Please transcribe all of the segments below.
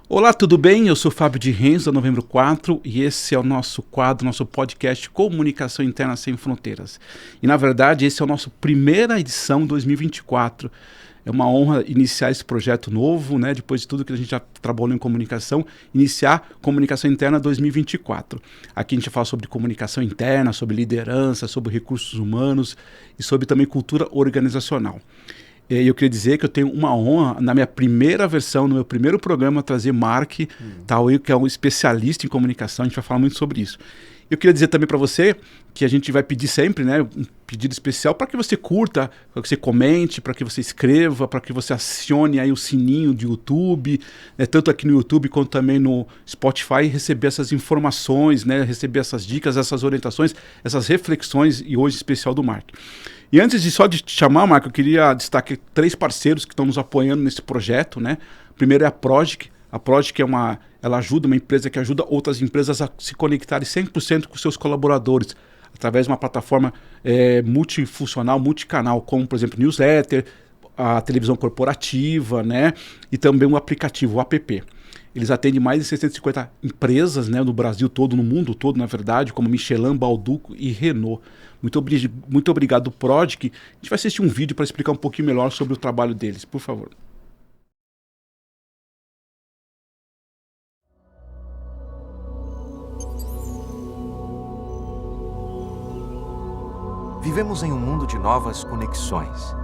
Olá, tudo bem? Eu sou Fábio de Renzo, da Novembro 4, e esse é o nosso quadro, nosso podcast Comunicação Interna Sem Fronteiras. E, na verdade, esse é o nosso primeira edição 2024. É uma honra iniciar esse projeto novo, né? Depois de tudo que a gente já trabalhou em comunicação, iniciar Comunicação Interna 2024. Aqui a gente fala sobre comunicação interna, sobre liderança, sobre recursos humanos e sobre também cultura organizacional. E eu queria dizer que eu tenho uma honra, na minha primeira versão, no meu primeiro programa, trazer Mark Tauil, que é um especialista em comunicação. A gente vai falar muito sobre isso. Eu queria dizer também para você que a gente vai pedir sempre, né, um pedido especial para que você curta, para que você comente, para que você escreva, para que você acione aí o sininho de YouTube, né, tanto aqui no YouTube quanto também no Spotify, e receber essas informações, né, receber essas dicas, essas orientações, essas reflexões, e hoje especial do Mark. E antes de só de te chamar, Marco, eu queria destacar 3 parceiros que estão nos apoiando nesse projeto, né? Primeiro é a Prodigy. A Prodigy ela ajuda, uma empresa que ajuda outras empresas a se conectarem 100% com seus colaboradores, através de uma plataforma multifuncional, multicanal, como, por exemplo, newsletter, a televisão corporativa, né? E também um aplicativo, o app. Eles atendem mais de 650 empresas, né, no Brasil todo, no mundo todo, na verdade, como Michelin, Balduco e Renault. Muito obrigado, Prodigy. A gente vai assistir um vídeo para explicar um pouquinho melhor sobre o trabalho deles, por favor. Vivemos em um mundo de novas conexões.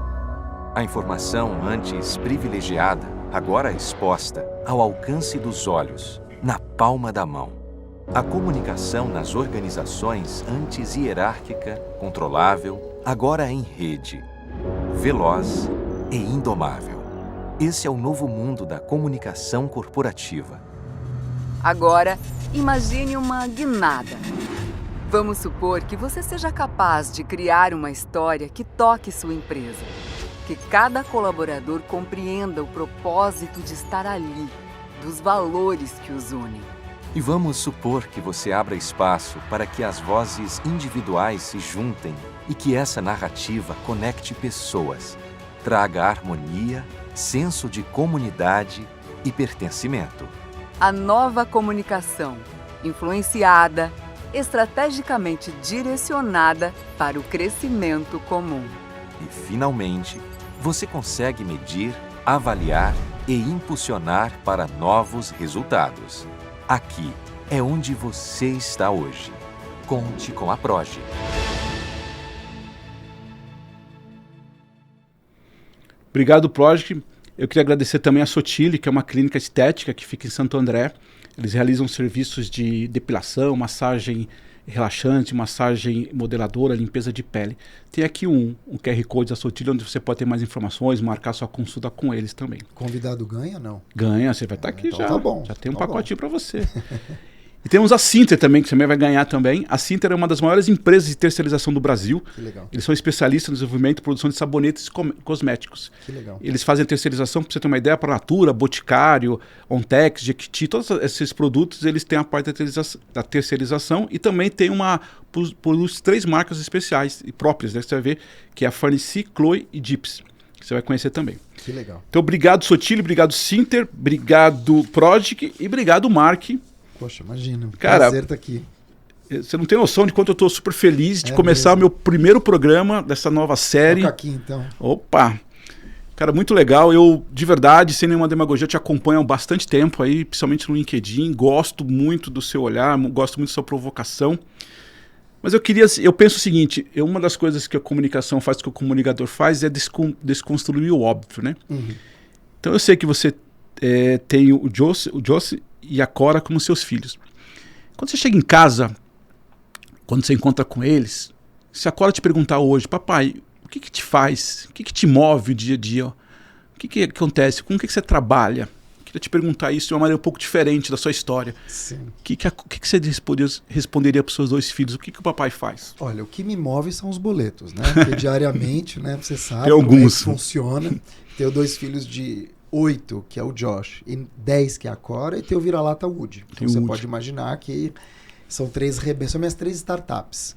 A informação antes privilegiada, agora exposta, ao alcance dos olhos, na palma da mão. A comunicação nas organizações antes hierárquica, controlável, agora em rede, veloz e indomável. Esse é o novo mundo da comunicação corporativa. Agora, imagine uma guinada. Vamos supor que você seja capaz de criar uma história que toque sua empresa. Que cada colaborador compreenda o propósito de estar ali, dos valores que os unem. E vamos supor que você abra espaço para que as vozes individuais se juntem e que essa narrativa conecte pessoas, traga harmonia, senso de comunidade e pertencimento. A nova comunicação, influenciada, estrategicamente direcionada para o crescimento comum. E, finalmente, você consegue medir, avaliar e impulsionar para novos resultados. Aqui é onde você está hoje. Conte com a Prodigy. Obrigado, Prodigy. Eu queria agradecer também a Sotile, que é uma clínica estética que fica em Santo André. Eles realizam serviços de depilação, massagem relaxante, massagem modeladora, limpeza de pele. Tem aqui um QR Code da Sotile, onde você pode ter mais informações, marcar sua consulta com eles também. Convidado ganha, não? Ganha, você vai estar aqui então já. Tá bom. Já tem um tá pacotinho para você. E temos a Sinter também, que você também vai ganhar também. A Sinter é uma das maiores empresas de terceirização do Brasil. Que legal. Eles são especialistas no desenvolvimento e produção de sabonetes cosméticos. Que legal. Eles fazem terceirização, para você ter uma ideia, para Natura, Boticário, Ontex, Jequiti, todos esses produtos, eles têm a parte da terceirização e também tem por 3 marcas especiais e próprias, né? Você vai ver que é a Farnese, Chloe e Gips. Você vai conhecer também. Que legal. Então, obrigado, Sotile, obrigado, Sinter, obrigado, Prodigy e obrigado, Mark. Poxa, imagina. Cara, prazer estar aqui. Você não tem noção de quanto eu estou super feliz de É começar mesmo. o meu primeiro programa dessa nova série. Toca aqui, então. Opa! Cara, muito legal. Eu, de verdade, sem nenhuma demagogia, te acompanho há bastante tempo aí, principalmente no LinkedIn. Gosto muito do seu olhar, gosto muito da sua provocação. Mas eu penso o seguinte, uma das coisas que a comunicação faz, que o comunicador faz, é desconstruir o óbvio, né? Uhum. Então eu sei que você tem o Josse e a Cora como seus filhos. Quando você chega em casa, quando você encontra com eles, se a Cora te perguntar hoje, papai, o que te faz? O que te move o dia a dia? O que acontece? Com o que você trabalha? Queria te perguntar isso de uma maneira um pouco diferente da sua história. Sim. O que você responderia para os seus 2 filhos? O que o papai faz? Olha, o que me move são os boletos, né? Porque diariamente, né? Você sabe Tem como alguns. é que funciona. Tenho 2 filhos de 8, que é o Josh, e 10, que é a Cora, e tem o vira-lata Woody. Então você pode imaginar que são são minhas 3 startups.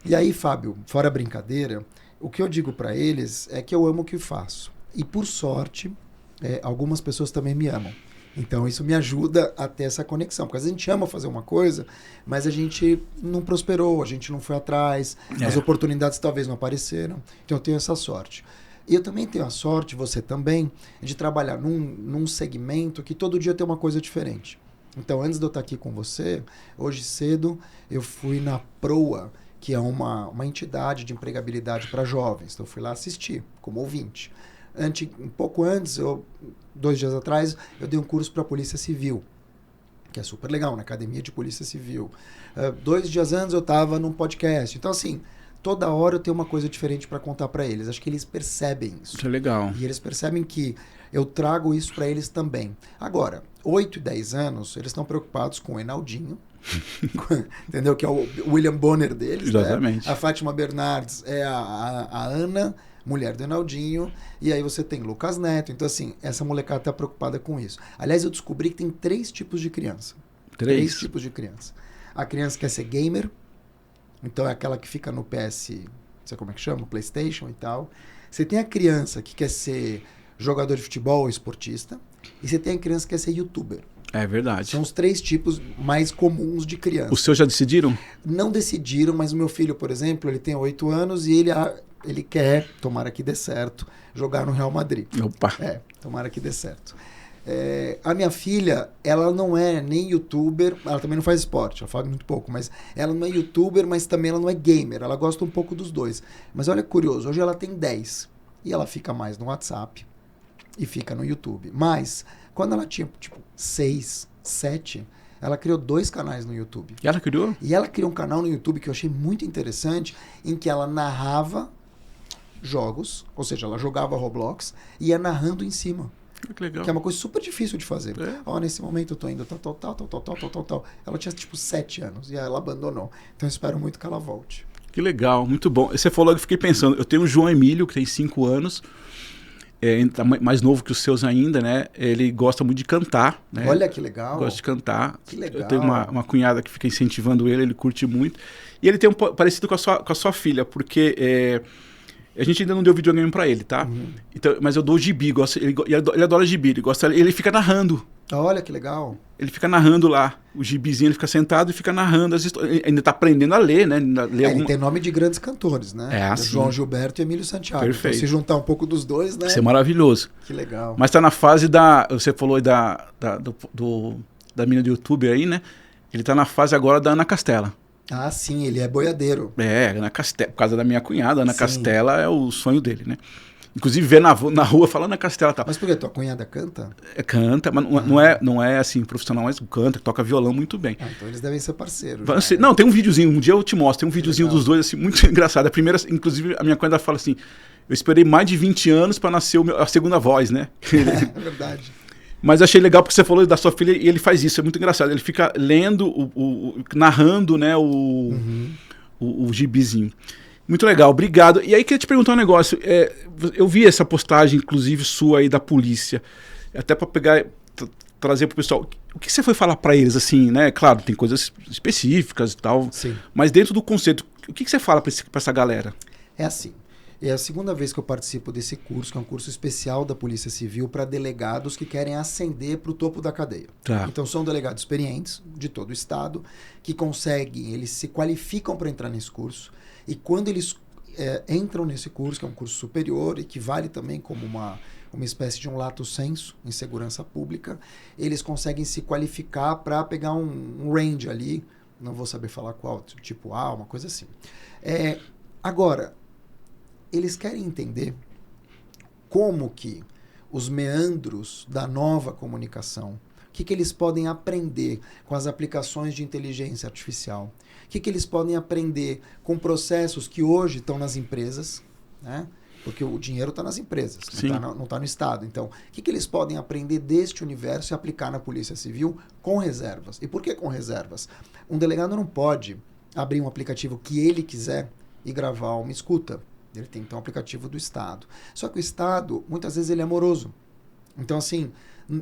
E aí, Fábio, fora a brincadeira, o que eu digo para eles é que eu amo o que faço. E por sorte, algumas pessoas também me amam. Então isso me ajuda a ter essa conexão, porque às vezes a gente ama fazer uma coisa, mas a gente não prosperou, a gente não foi atrás, as oportunidades talvez não apareceram. Então eu tenho essa sorte. E eu também tenho a sorte, você também, de trabalhar num segmento que todo dia tem uma coisa diferente. Então antes de eu estar aqui com você, hoje cedo eu fui na Proa, que é uma entidade de empregabilidade para jovens. Então eu fui lá assistir como ouvinte. Um pouco antes, 2 dias atrás, eu dei um curso para a Polícia Civil, que é super legal, na Academia de Polícia Civil. 2 dias antes eu estava num podcast. Então, assim, toda hora eu tenho uma coisa diferente para contar para eles. Acho que eles percebem isso. Isso é legal. E eles percebem que eu trago isso para eles também. Agora, 8 e 10 anos, eles estão preocupados com o Enaldinho, entendeu? Que é o William Bonner deles. Exatamente. Né? A Fátima Bernardes é a Ana, mulher do Enaldinho, e aí você tem Lucas Neto. Então, assim, essa molecada está preocupada com isso. Aliás, eu descobri que tem 3 tipos de criança. 3 tipos de criança. A criança quer ser gamer, então é aquela que fica no PS, não sei como é que chama, PlayStation e tal. Você tem a criança que quer ser jogador de futebol ou esportista, e você tem a criança que quer ser youtuber. É verdade. São os 3 tipos mais comuns de criança. Os seus já decidiram? Não decidiram, mas o meu filho, por exemplo, ele tem 8 anos e ele quer, tomara que dê certo, jogar no Real Madrid. Opa! Tomara que dê certo. A minha filha, ela não é nem youtuber, ela também não faz esporte, ela fala muito pouco, mas ela não é youtuber, mas também ela não é gamer, ela gosta um pouco dos dois. Mas olha que curioso, hoje ela tem 10 e ela fica mais no WhatsApp e fica no YouTube. Mas, quando ela tinha, 6, 7, ela criou 2 canais no YouTube. E ela criou? E ela criou um canal no YouTube que eu achei muito interessante, em que ela narrava jogos, ou seja, ela jogava Roblox e ia narrando em cima. Que legal. Que é uma coisa super difícil de fazer. Nesse momento eu tô indo tal. Ela tinha 7 anos e ela abandonou. Então eu espero muito que ela volte. Que legal, muito bom. Você falou que eu fiquei pensando, eu tenho o João Emílio, que tem 5 anos, mais novo que os seus ainda, né? Ele gosta muito de cantar, né? Olha que legal. Gosta de cantar. Que legal. Eu tenho uma cunhada que fica incentivando ele curte muito. E ele tem parecido com a sua filha, porque a gente ainda não deu videogame pra ele, tá? Então, mas eu dou o gibi, ele adora gibi, ele fica narrando. Olha que legal. Ele fica narrando lá, o gibizinho, ele fica sentado e fica narrando as histórias. Ele ainda tá aprendendo a ler, né? Ele tem nome de grandes cantores, né? Assim. João Gilberto e Emílio Santiago. Perfeito. Então, se juntar um pouco dos dois, né? Isso é maravilhoso. Que legal. Mas tá na fase você falou da menina do YouTube aí, né? Ele tá na fase agora da Ana Castela. Ah, sim, ele é boiadeiro. Ana Castela, por causa da minha cunhada, Ana Castela é o sonho dele, né? Inclusive ver na rua falando Ana Castela e tal. Mas por que tua cunhada canta? Canta, mas não é assim profissional, mas canta, toca violão muito bem. Então eles devem ser parceiros. Não, tem um videozinho, um dia eu te mostro, tem um videozinho dos dois assim, muito engraçado. A primeira, inclusive, a minha cunhada fala assim, eu esperei mais de 20 anos para nascer a segunda voz, né? É verdade. Mas achei legal porque você falou da sua filha e ele faz isso, é muito engraçado. Ele fica lendo, narrando, né, o gibizinho. Muito legal, obrigado. E aí queria te perguntar um negócio. Eu vi essa postagem, inclusive, sua aí da polícia. Até para pegar, trazer pro pessoal. O que você foi falar para eles, assim, né? Claro, tem coisas específicas e tal. Sim. Mas dentro do conceito, o que você fala para essa galera? É assim. É a segunda vez que eu participo desse curso, que é um curso especial da Polícia Civil para delegados que querem ascender para o topo da cadeia. Tá. Então são delegados experientes de todo o estado que conseguem, eles se qualificam para entrar nesse curso e quando eles entram nesse curso, que é um curso superior e que vale também como uma espécie de um lato sensu em segurança pública, eles conseguem se qualificar para pegar um range ali, não vou saber falar qual, tipo A, uma coisa assim. Agora, eles querem entender como que os meandros da nova comunicação, o que eles podem aprender com as aplicações de inteligência artificial, o que eles podem aprender com processos que hoje estão nas empresas, né? Porque o dinheiro está nas empresas, não está no Estado. Então, o que eles podem aprender deste universo e aplicar na Polícia Civil com reservas? E por que com reservas? Um delegado não pode abrir um aplicativo que ele quiser e gravar uma escuta. Ele tem que ter um aplicativo do Estado. Só que o Estado, muitas vezes, ele é moroso. Então, assim,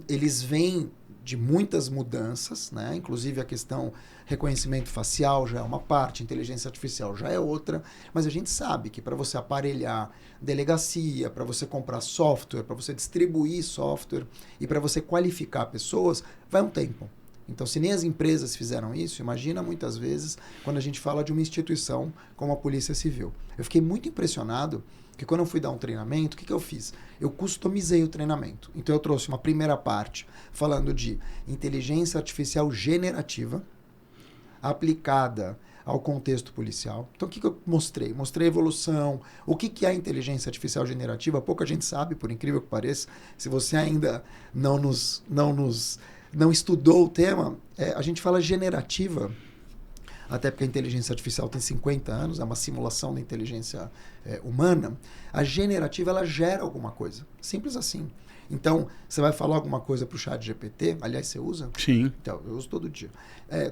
eles vêm de muitas mudanças, né? Inclusive a questão reconhecimento facial já é uma parte, inteligência artificial já é outra, mas a gente sabe que para você aparelhar delegacia, para você comprar software, para você distribuir software e para você qualificar pessoas, vai um tempo. Então, se nem as empresas fizeram isso, imagina muitas vezes quando a gente fala de uma instituição como a Polícia Civil. Eu fiquei muito impressionado que quando eu fui dar um treinamento, o que eu fiz? Eu customizei o treinamento. Então, eu trouxe uma primeira parte falando de inteligência artificial generativa aplicada ao contexto policial. Então, o que eu mostrei? Mostrei a evolução. O que é a inteligência artificial generativa? Pouca gente sabe, por incrível que pareça. Se você ainda não estudou o tema, a gente fala generativa, até porque a inteligência artificial tem 50 anos, é uma simulação da inteligência humana. A generativa, ela gera alguma coisa. Simples assim. Então, você vai falar alguma coisa para o ChatGPT, aliás, você usa? Sim. Então, eu uso todo dia.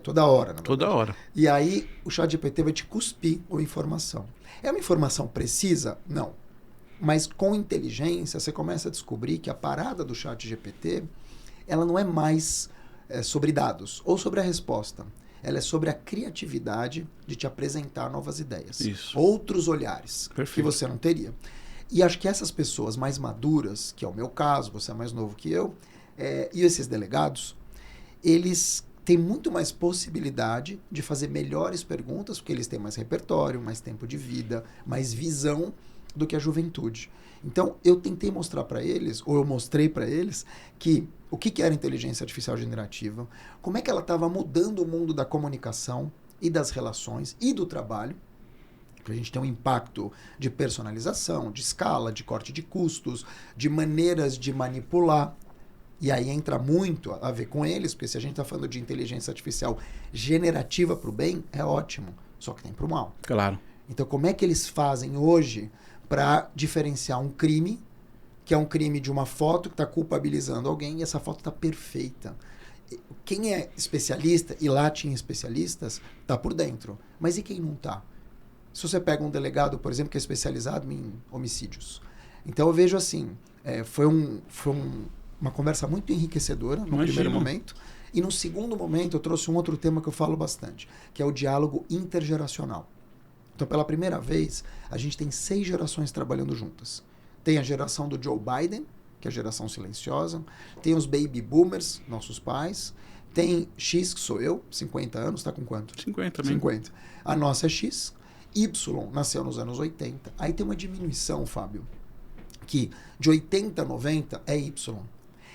Toda hora, na verdade. Toda hora. E aí, o ChatGPT vai te cuspir a informação. É uma informação precisa? Não. Mas com inteligência, você começa a descobrir que a parada do ChatGPT, ela não é mais sobre dados ou sobre a resposta. Ela é sobre a criatividade de te apresentar novas ideias. Isso. Outros olhares. Perfeito. Que você não teria. E acho que essas pessoas mais maduras, que é o meu caso, você é mais novo que eu, e esses delegados, eles têm muito mais possibilidade de fazer melhores perguntas, porque eles têm mais repertório, mais tempo de vida, mais visão do que a juventude. Então, eu tentei mostrar para eles, ou eu mostrei para eles, que o que era inteligência artificial generativa, como é que ela estava mudando o mundo da comunicação e das relações e do trabalho, a gente tem um impacto de personalização, de escala, de corte de custos, de maneiras de manipular. E aí entra muito a ver com eles, porque se a gente está falando de inteligência artificial generativa para o bem, é ótimo, só que tem para o mal. Claro. Então, como é que eles fazem hoje para diferenciar um crime, que é um crime de uma foto que está culpabilizando alguém, e essa foto está perfeita? Quem é especialista, e lá tinha especialistas, está por dentro. Mas e quem não está? Se você pega um delegado, por exemplo, que é especializado em homicídios. Então eu vejo assim, foi uma conversa muito enriquecedora no primeiro momento. E no segundo momento eu trouxe um outro tema que eu falo bastante, que é o diálogo intergeracional. Então pela primeira vez, a gente tem 6 gerações trabalhando juntas. Tem a geração do Joe Biden, que é a geração silenciosa. Tem os baby boomers, nossos pais. Tem X, que sou eu, 50 anos, tá com quanto? 50 também. 50. A nossa é X. Y nasceu nos anos 80. Aí tem uma diminuição, Fábio, que de 80 a 90 é Y.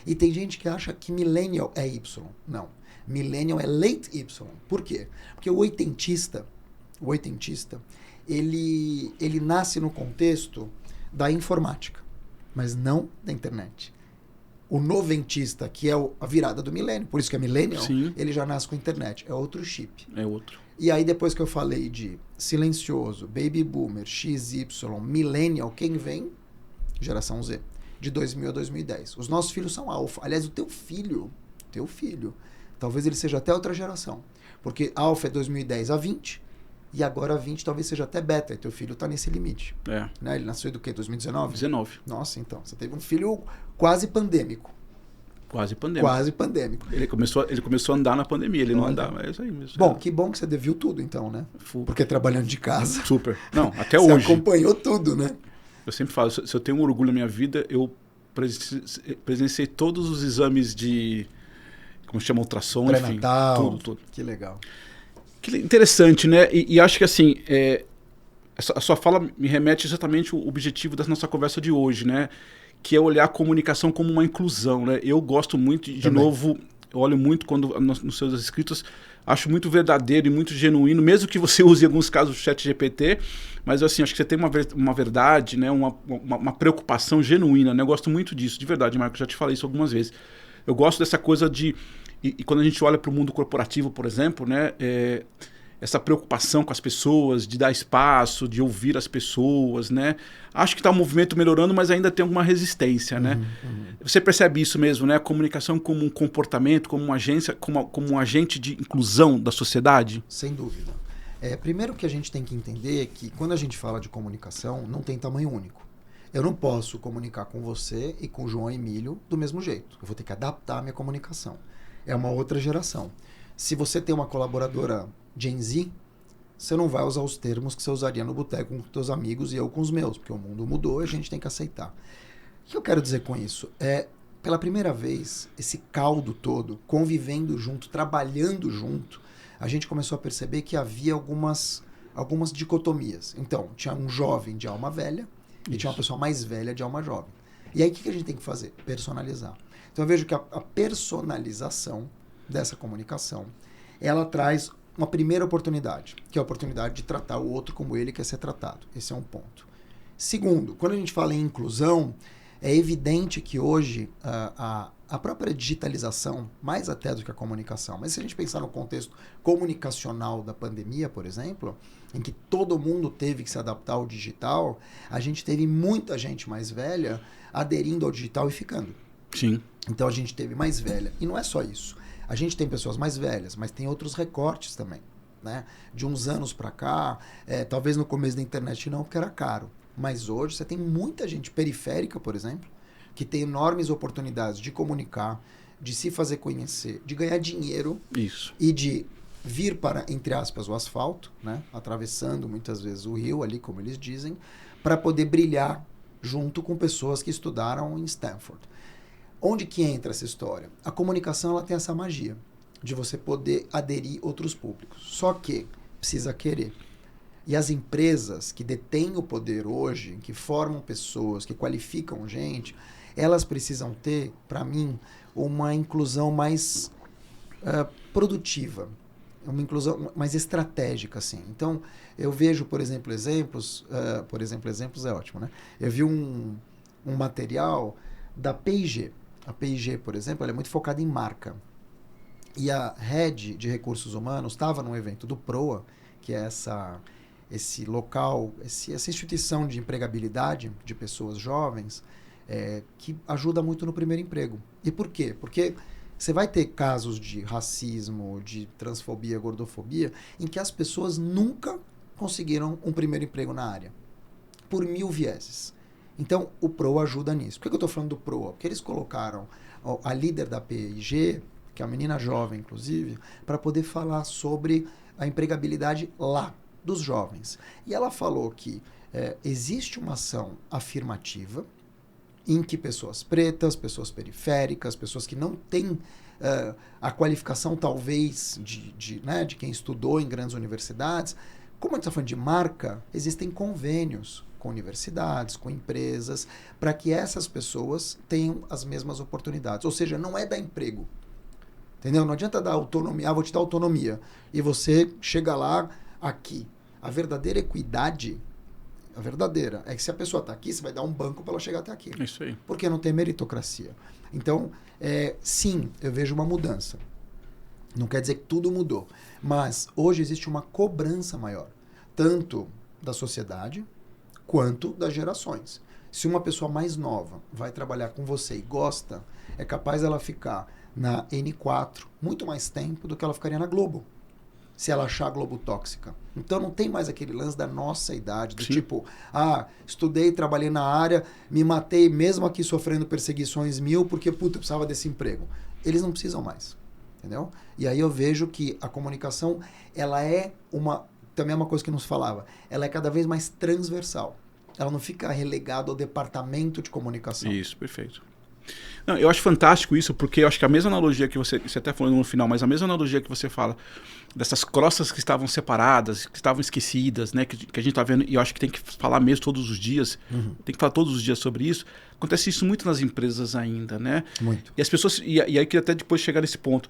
E tem gente que acha que millennial é Y. Não. Millennial é late Y. Por quê? Porque o oitentista, ele nasce no contexto da informática, mas não da internet. O noventista, que é a virada do milênio, por isso que é millennial, Sim. ele já nasce com a internet. É outro chip. É outro. E aí, depois que eu falei de silencioso, baby boomer, XY, millennial, quem vem? Geração Z. De 2000 a 2010. Os nossos filhos são alfa. Aliás, o teu filho, talvez ele seja até outra geração. Porque alfa é 2010 a 20, e agora 20 talvez seja até beta. E teu filho está nesse limite. Né? Ele nasceu do quê? 2019? 19. Nossa, então. Você teve um filho quase pandêmico. Quase pandêmico. Quase pandêmico. Ele começou a andar na pandemia, ele não andava, é isso aí mesmo. Bom, que bom que você viu tudo então, né? Porque trabalhando de casa. Super. Não, até você hoje. Você acompanhou tudo, né? Eu sempre falo, se eu tenho um orgulho na minha vida, eu presenciei todos os exames de, como se chama, ultrassom, enfim. Tudo. Que legal. Que interessante, né? E acho que assim, a sua fala me remete exatamente ao objetivo da nossa conversa de hoje, né? Que é olhar a comunicação como uma inclusão, né? Eu gosto muito, de novo, eu olho muito quando nos seus escritos, acho muito verdadeiro e muito genuíno, mesmo que você use em alguns casos o ChatGPT, mas assim, acho que você tem uma verdade, né? uma preocupação genuína, né? Eu gosto muito disso, de verdade, Marco, já te falei isso algumas vezes. Eu gosto dessa coisa de... E quando a gente olha para o mundo corporativo, por exemplo, né? Essa preocupação com as pessoas, de dar espaço, de ouvir as pessoas, né? Acho que está o movimento melhorando, mas ainda tem alguma resistência, né? Você percebe isso mesmo, né? A comunicação como um comportamento, como uma agência, como um agente de inclusão da sociedade? Sem dúvida. Primeiro que a gente tem que entender que quando a gente fala de comunicação, não tem tamanho único. Eu não posso comunicar com você e com o João Emílio do mesmo jeito. Eu vou ter que adaptar a minha comunicação. É uma outra geração. Se você tem uma colaboradora Gen Z, você não vai usar os termos que você usaria no boteco com os seus amigos e eu com os meus, porque o mundo mudou e a gente tem que aceitar. O que eu quero dizer com isso? Pela primeira vez, esse caldo todo, convivendo junto, trabalhando junto, a gente começou a perceber que havia algumas dicotomias. Então, tinha um jovem de alma velha e tinha uma pessoa mais velha de alma jovem. E aí, o que a gente tem que fazer? Personalizar. Então, eu vejo que a personalização dessa comunicação, ela traz uma primeira oportunidade, que é a oportunidade de tratar o outro como ele quer ser tratado. Esse é um ponto. Segundo, quando a gente fala em inclusão, é evidente que hoje a própria digitalização, mais até do que a comunicação, mas se a gente pensar no contexto comunicacional da pandemia, por exemplo, em que todo mundo teve que se adaptar ao digital, a gente teve muita gente mais velha aderindo ao digital e ficando. Sim. Então a gente teve mais velha. E não é só isso. A gente tem pessoas mais velhas, mas tem outros recortes também, né? De uns anos para cá, talvez no começo da internet não, porque era caro. Mas hoje você tem muita gente periférica, por exemplo, que tem enormes oportunidades de comunicar, de se fazer conhecer, de ganhar dinheiro. Isso. E de vir para, entre aspas, o asfalto, né? Atravessando muitas vezes o rio ali, como eles dizem, para poder brilhar junto com pessoas que estudaram em Stanford. Onde que entra essa história? A comunicação ela tem essa magia de você poder aderir outros públicos. Só que precisa querer. E as empresas que detêm o poder hoje, que formam pessoas, que qualificam gente, elas precisam ter, para mim, uma inclusão mais produtiva, uma inclusão mais estratégica, assim. Então, eu vejo, por exemplo, exemplos é ótimo, né? Eu vi um material da P&G. A P&G, por exemplo, ela é muito focada em marca. E a Head de Recursos Humanos estava num evento do PROA, que é esse local, essa instituição de empregabilidade de pessoas jovens, que ajuda muito no primeiro emprego. E por quê? Porque você vai ter casos de racismo, de transfobia, gordofobia, em que as pessoas nunca conseguiram um primeiro emprego na área, por 1000 vieses. Então, o PROA ajuda nisso. Por que eu estou falando do PROA? Porque eles colocaram a líder da P&G, que é uma menina jovem, inclusive, para poder falar sobre a empregabilidade lá, dos jovens. E ela falou que existe uma ação afirmativa em que pessoas pretas, pessoas periféricas, pessoas que não têm a qualificação, talvez, de quem estudou em grandes universidades, como a gente está falando de marca, existem convênios com universidades, com empresas, para que essas pessoas tenham as mesmas oportunidades. Ou seja, não é dar emprego. Entendeu? Não adianta dar autonomia, vou te dar autonomia. E você chega lá, aqui. A verdadeira equidade, é que se a pessoa está aqui, você vai dar um banco para ela chegar até aqui. Isso aí. Porque não tem meritocracia. Então, sim, eu vejo uma mudança. Não quer dizer que tudo mudou. Mas hoje existe uma cobrança maior, tanto da sociedade quanto das gerações. Se uma pessoa mais nova vai trabalhar com você e gosta, é capaz ela ficar na N4 muito mais tempo do que ela ficaria na Globo, se ela achar a Globo tóxica. Então não tem mais aquele lance da nossa idade, do tipo, estudei, trabalhei na área, me matei mesmo aqui sofrendo perseguições 1000 porque, eu precisava desse emprego. Eles não precisam mais, entendeu? E aí eu vejo que a comunicação, ela também é uma coisa que nos falava, ela é cada vez mais transversal. Ela não fica relegada ao departamento de comunicação. Isso, perfeito. Não, eu acho fantástico isso, porque eu acho que a mesma analogia que você até falou no final, mas a mesma analogia que você fala dessas crostas que estavam separadas, que estavam esquecidas, né, que a gente está vendo, e eu acho que tem que falar mesmo todos os dias, tem que falar todos os dias sobre isso. Acontece isso muito nas empresas ainda, né? Muito. E as pessoas, e aí que até depois chegar nesse ponto,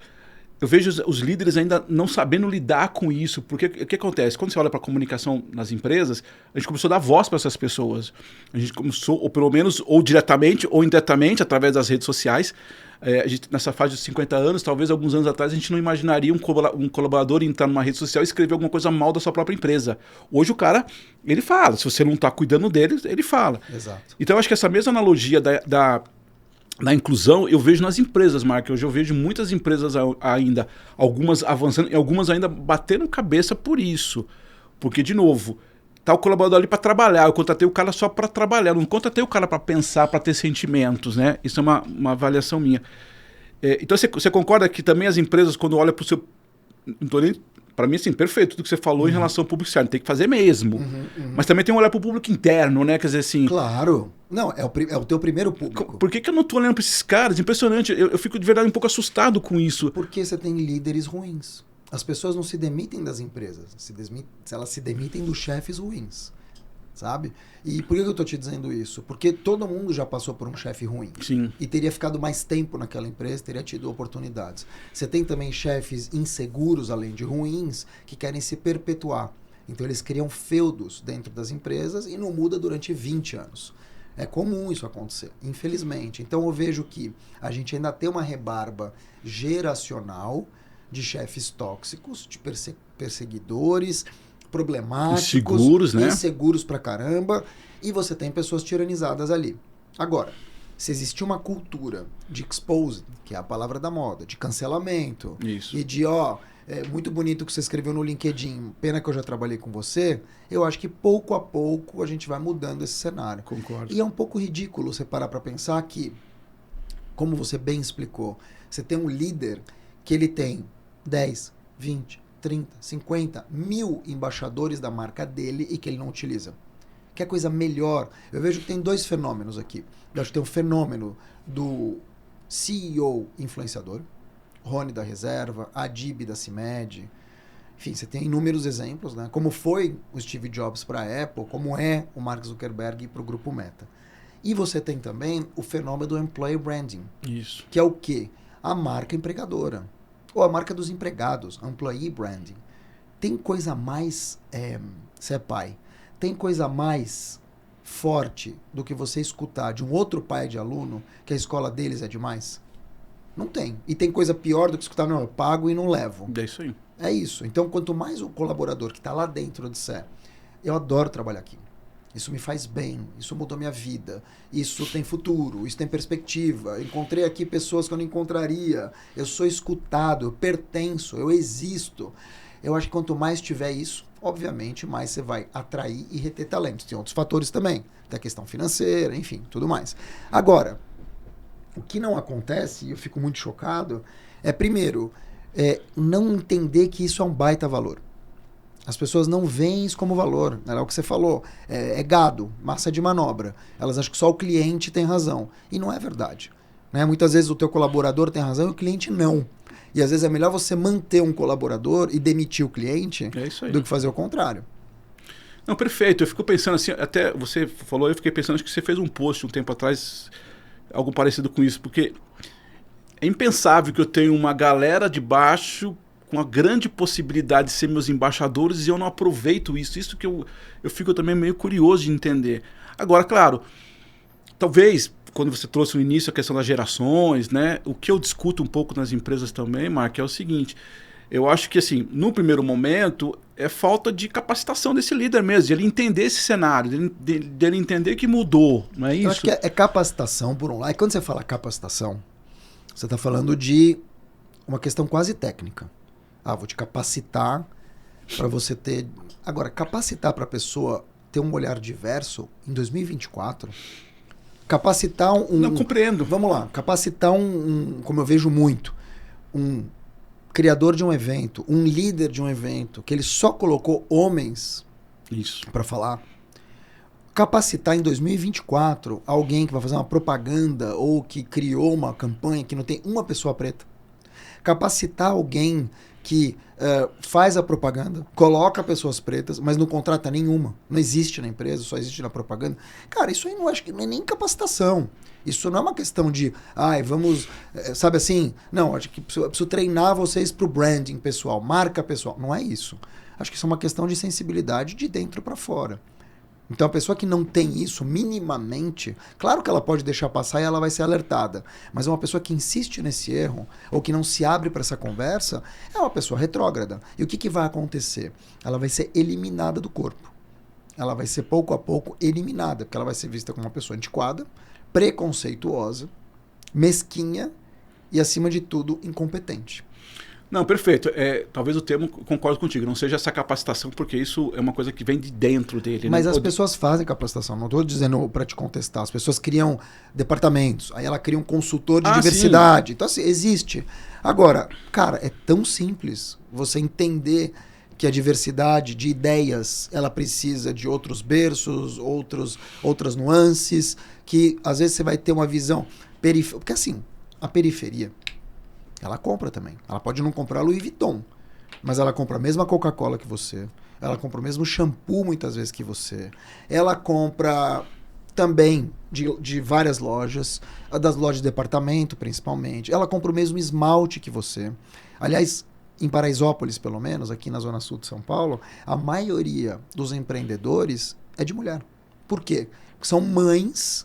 eu vejo os líderes ainda não sabendo lidar com isso, porque o que acontece? Quando você olha para a comunicação nas empresas, a gente começou a dar voz para essas pessoas. A gente começou, ou pelo menos, ou diretamente ou indiretamente, através das redes sociais. A gente, nessa fase de 50 anos, talvez alguns anos atrás, a gente não imaginaria um colaborador entrar numa rede social e escrever alguma coisa mal da sua própria empresa. Hoje o cara, ele fala. Se você não está cuidando dele, ele fala. Exato. Então eu acho que essa mesma analogia da inclusão, eu vejo nas empresas, Mark. Hoje eu vejo muitas empresas ainda, algumas avançando e algumas ainda batendo cabeça por isso. Porque, de novo, tá o colaborador ali para trabalhar, eu contratei o cara só para trabalhar, eu não contratei o cara para pensar, para ter sentimentos, né? Isso é uma avaliação minha. Então você concorda que também as empresas, quando olham para o seu... Para mim, assim, perfeito tudo que você falou em relação ao público externo, tem que fazer mesmo. Mas também tem que olhar para o público interno, né? Quer dizer assim... Claro. Não, é o teu primeiro público. Por que eu não estou olhando para esses caras? Impressionante. Eu fico de verdade um pouco assustado com isso. Porque você tem líderes ruins. As pessoas não se demitem das empresas. Elas se demitem dos chefes ruins. Sabe? E por que eu estou te dizendo isso? Porque todo mundo já passou por um chefe ruim. Sim. E teria ficado mais tempo naquela empresa, teria tido oportunidades. Você tem também chefes inseguros, além de ruins, que querem se perpetuar. Então eles criam feudos dentro das empresas e não muda durante 20 anos. É comum isso acontecer, infelizmente. Então eu vejo que a gente ainda tem uma rebarba geracional de chefes tóxicos, de perseguidores, problemáticos, inseguros pra caramba, e você tem pessoas tiranizadas ali. Agora, se existir uma cultura de exposed, que é a palavra da moda, de cancelamento, isso. E de, é muito bonito o que você escreveu no LinkedIn, pena que eu já trabalhei com você, eu acho que pouco a pouco a gente vai mudando esse cenário. Concordo. E é um pouco ridículo você parar pra pensar que, como você bem explicou, você tem um líder que ele tem 10, 20, 30, 50 mil embaixadores da marca dele e que ele não utiliza. Que coisa melhor. Eu vejo que tem dois fenômenos aqui. Eu acho que tem o fenômeno do CEO influenciador, Rony da Reserva, Adib da CIMED. Enfim, você tem inúmeros exemplos, né? Como foi o Steve Jobs para a Apple, como é o Mark Zuckerberg para o Grupo Meta. E você tem também o fenômeno do employer branding. Isso. Que é o quê? A marca empregadora. Ou a marca dos empregados, employee branding. Tem coisa mais, você é pai, tem coisa mais forte do que você escutar de um outro pai de aluno que a escola deles é demais? Não tem. E tem coisa pior do que escutar, não, eu pago e não levo. É isso aí. É isso. Então, quanto mais o colaborador que está lá dentro disser, eu adoro trabalhar aqui. Isso me faz bem, isso mudou minha vida, isso tem futuro, isso tem perspectiva, encontrei aqui pessoas que eu não encontraria, eu sou escutado, eu pertenço, eu existo. Eu acho que quanto mais tiver isso, obviamente, mais você vai atrair e reter talentos. Tem outros fatores também, da questão financeira, enfim, tudo mais. Agora, o que não acontece, e eu fico muito chocado, é primeiro, não entender que isso é um baita valor. As pessoas não veem isso como valor. É o que você falou. É gado, massa de manobra. Elas acham que só o cliente tem razão. E não é verdade. Né? Muitas vezes o teu colaborador tem razão e o cliente não. E às vezes é melhor você manter um colaborador e demitir o cliente do que fazer o contrário. Não, perfeito. Eu fico pensando assim, até você falou, eu fiquei pensando, acho que você fez um post um tempo atrás, algo parecido com isso, porque é impensável que eu tenha uma galera de baixo com a grande possibilidade de ser meus embaixadores e eu não aproveito isso. Isso que eu fico também meio curioso de entender. Agora, claro, talvez, quando você trouxe no início a questão das gerações, né, o que eu discuto um pouco nas empresas também, Mark, é o seguinte, eu acho que, assim, no primeiro momento, é falta de capacitação desse líder mesmo, de ele entender esse cenário, dele entender que mudou, não é isso? Eu acho que é capacitação, por um lado. E quando você fala capacitação, você está falando de uma questão quase técnica. Vou te capacitar para você ter... Agora, capacitar para a pessoa ter um olhar diverso em 2024, capacitar Não compreendo. Vamos lá, capacitar como eu vejo muito, um criador de um evento, um líder de um evento, que ele só colocou homens para falar. Capacitar em 2024 alguém que vai fazer uma propaganda ou que criou uma campanha que não tem uma pessoa preta. Capacitar alguém que faz a propaganda, coloca pessoas pretas, mas não contrata nenhuma. Não existe na empresa, só existe na propaganda. Cara, isso aí não acho que não é nem capacitação. Isso não é uma questão de, vamos, sabe assim? Não, acho que eu preciso treinar vocês para o branding pessoal, marca pessoal. Não é isso. Acho que isso é uma questão de sensibilidade de dentro para fora. Então a pessoa que não tem isso minimamente, claro que ela pode deixar passar e ela vai ser alertada, mas uma pessoa que insiste nesse erro ou que não se abre para essa conversa é uma pessoa retrógrada. E o que vai acontecer? Ela vai ser eliminada do corpo. Ela vai ser pouco a pouco eliminada, porque ela vai ser vista como uma pessoa antiquada, preconceituosa, mesquinha e, acima de tudo, incompetente. Não, perfeito. Talvez o termo, concordo contigo, não seja essa capacitação, porque isso é uma coisa que vem de dentro dele. Mas né? as pessoas fazem capacitação, não estou dizendo para te contestar. As pessoas criam departamentos, aí ela cria um consultor de diversidade. Sim. Então, assim, existe. Agora, cara, é tão simples você entender que a diversidade de ideias, ela precisa de outros berços, outras nuances, que às vezes você vai ter uma visão periférica. Porque assim, a periferia, ela compra também. Ela pode não comprar Louis Vuitton, mas ela compra a mesma Coca-Cola que você. Ela compra o mesmo shampoo muitas vezes que você. Ela compra também de várias lojas, das lojas de departamento principalmente. Ela compra o mesmo esmalte que você. Aliás, em Paraisópolis, pelo menos, aqui na Zona Sul de São Paulo, a maioria dos empreendedores é de mulher. Por quê? Porque são mães,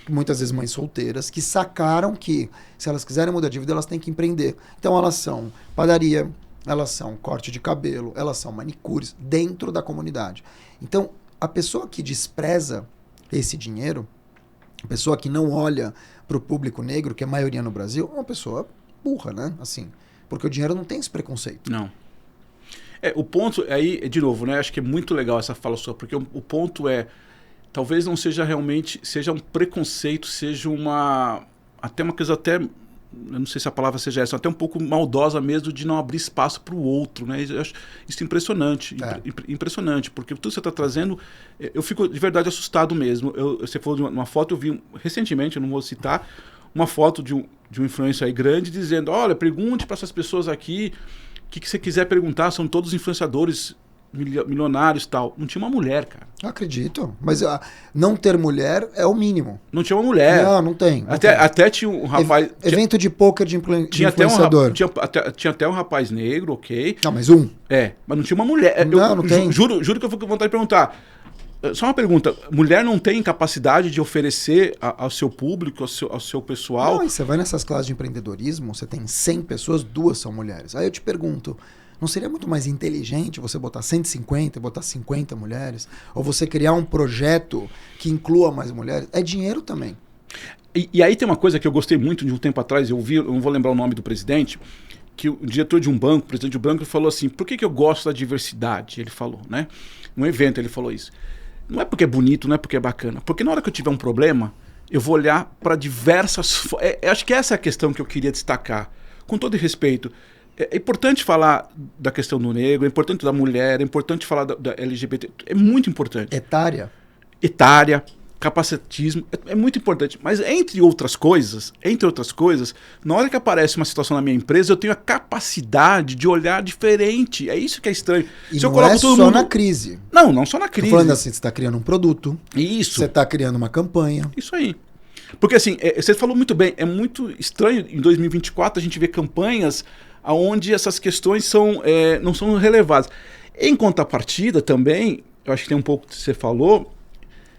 muitas vezes mães solteiras, que sacaram que, se elas quiserem mudar de vida, elas têm que empreender. Então elas são padaria, elas são corte de cabelo, elas são manicures, dentro da comunidade. Então, a pessoa que despreza esse dinheiro, a pessoa que não olha para o público negro, que é a maioria no Brasil, é uma pessoa burra, né? Assim, porque o dinheiro não tem esse preconceito. Não. O ponto aí, de novo, né? Acho que é muito legal essa fala sua, porque o ponto é, talvez não seja realmente, seja um preconceito, seja até uma coisa até, eu não sei se a palavra seja essa, até um pouco maldosa mesmo de não abrir espaço para o outro, né? Eu acho isso impressionante, impressionante, porque tudo que você está trazendo, eu fico de verdade assustado mesmo. Você falou de uma foto, eu vi recentemente, eu não vou citar, uma foto de um influencer aí grande dizendo, olha, pergunte para essas pessoas aqui, o que você quiser perguntar, são todos influenciadores milionários e tal. Não tinha uma mulher, cara. Eu acredito. Mas não ter mulher é o mínimo. Não tinha uma mulher. Não tem. Até tinha um rapaz... Evento de pôquer de influenciador. Tinha até um rapaz negro, ok. Não, mas um. Mas não tinha uma mulher. Não tem. Juro que eu fico com vontade de perguntar. Só uma pergunta. Mulher não tem capacidade de oferecer ao seu público, ao seu pessoal? Não, e você vai nessas classes de empreendedorismo, você tem 100 pessoas, 2 são mulheres. Aí eu te pergunto, não seria muito mais inteligente você botar 150, botar 50 mulheres? Ou você criar um projeto que inclua mais mulheres? É dinheiro também. E aí tem uma coisa que eu gostei muito de um tempo atrás, eu não vou lembrar o nome do presidente, que o diretor de um banco, o presidente do banco, falou assim, por que eu gosto da diversidade? Ele falou, né? Num evento ele falou isso. Não é porque é bonito, não é porque é bacana. Porque na hora que eu tiver um problema, eu vou olhar para diversas... acho que essa é a questão que eu queria destacar. Com todo respeito, é importante falar da questão do negro, é importante da mulher, é importante falar da LGBT. É muito importante. Etária, capacitismo, é muito importante. Mas entre outras coisas, na hora que aparece uma situação na minha empresa, eu tenho a capacidade de olhar diferente. É isso que é estranho. E se não é só na crise. Não só na crise. Tô falando assim, você está criando um produto. Isso. Você está criando uma campanha. Isso aí. Porque assim, você falou muito bem, é muito estranho em 2024 a gente ver campanhas onde essas questões não são relevadas. Em contrapartida também, eu acho que tem um pouco que você falou.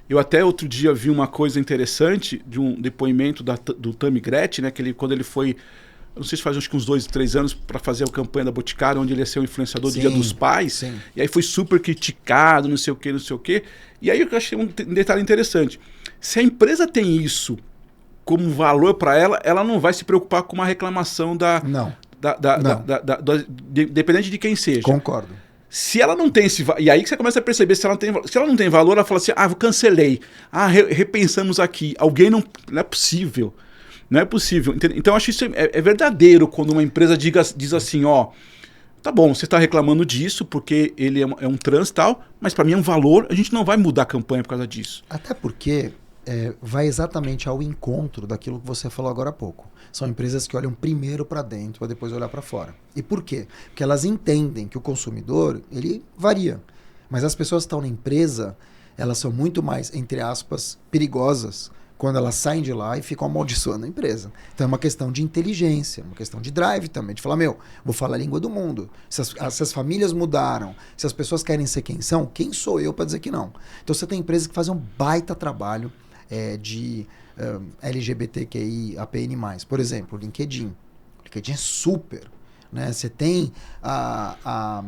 Eu até outro dia vi uma coisa interessante de um depoimento do Tammy Gretchen, né, quando ele foi, não sei se faz acho que uns 2, 3 anos, para fazer a campanha da Boticário, onde ele ia ser o influenciador do Dia dos Pais, sim. E aí foi super criticado, não sei o quê. E aí eu achei um detalhe interessante. Se a empresa tem isso como valor para ela, ela não vai se preocupar com uma reclamação dependente de quem seja. Concordo. Se ela não tem esse... E aí que você começa a perceber, se ela não tem valor, ela fala assim, eu cancelei. Repensamos aqui. Alguém não é possível. Não é possível. Então, eu acho isso é verdadeiro quando uma empresa diz assim, tá bom, você está reclamando disso porque ele é um trans e tal, mas para mim é um valor, a gente não vai mudar a campanha por causa disso. Até porque vai exatamente ao encontro daquilo que você falou agora há pouco. São empresas que olham primeiro para dentro para depois olhar para fora. E por quê? Porque elas entendem que o consumidor, ele varia. Mas as pessoas que estão na empresa, elas são muito mais, entre aspas, perigosas quando elas saem de lá e ficam amaldiçoando a empresa. Então é uma questão de inteligência, uma questão de drive também, de falar, vou falar a língua do mundo. Se as famílias mudaram, se as pessoas querem ser quem são, quem sou eu para dizer que não? Então você tem empresas que fazem um baita trabalho de LGBTQI, APN+. Por exemplo, o LinkedIn. O LinkedIn é super. Né? Você tem a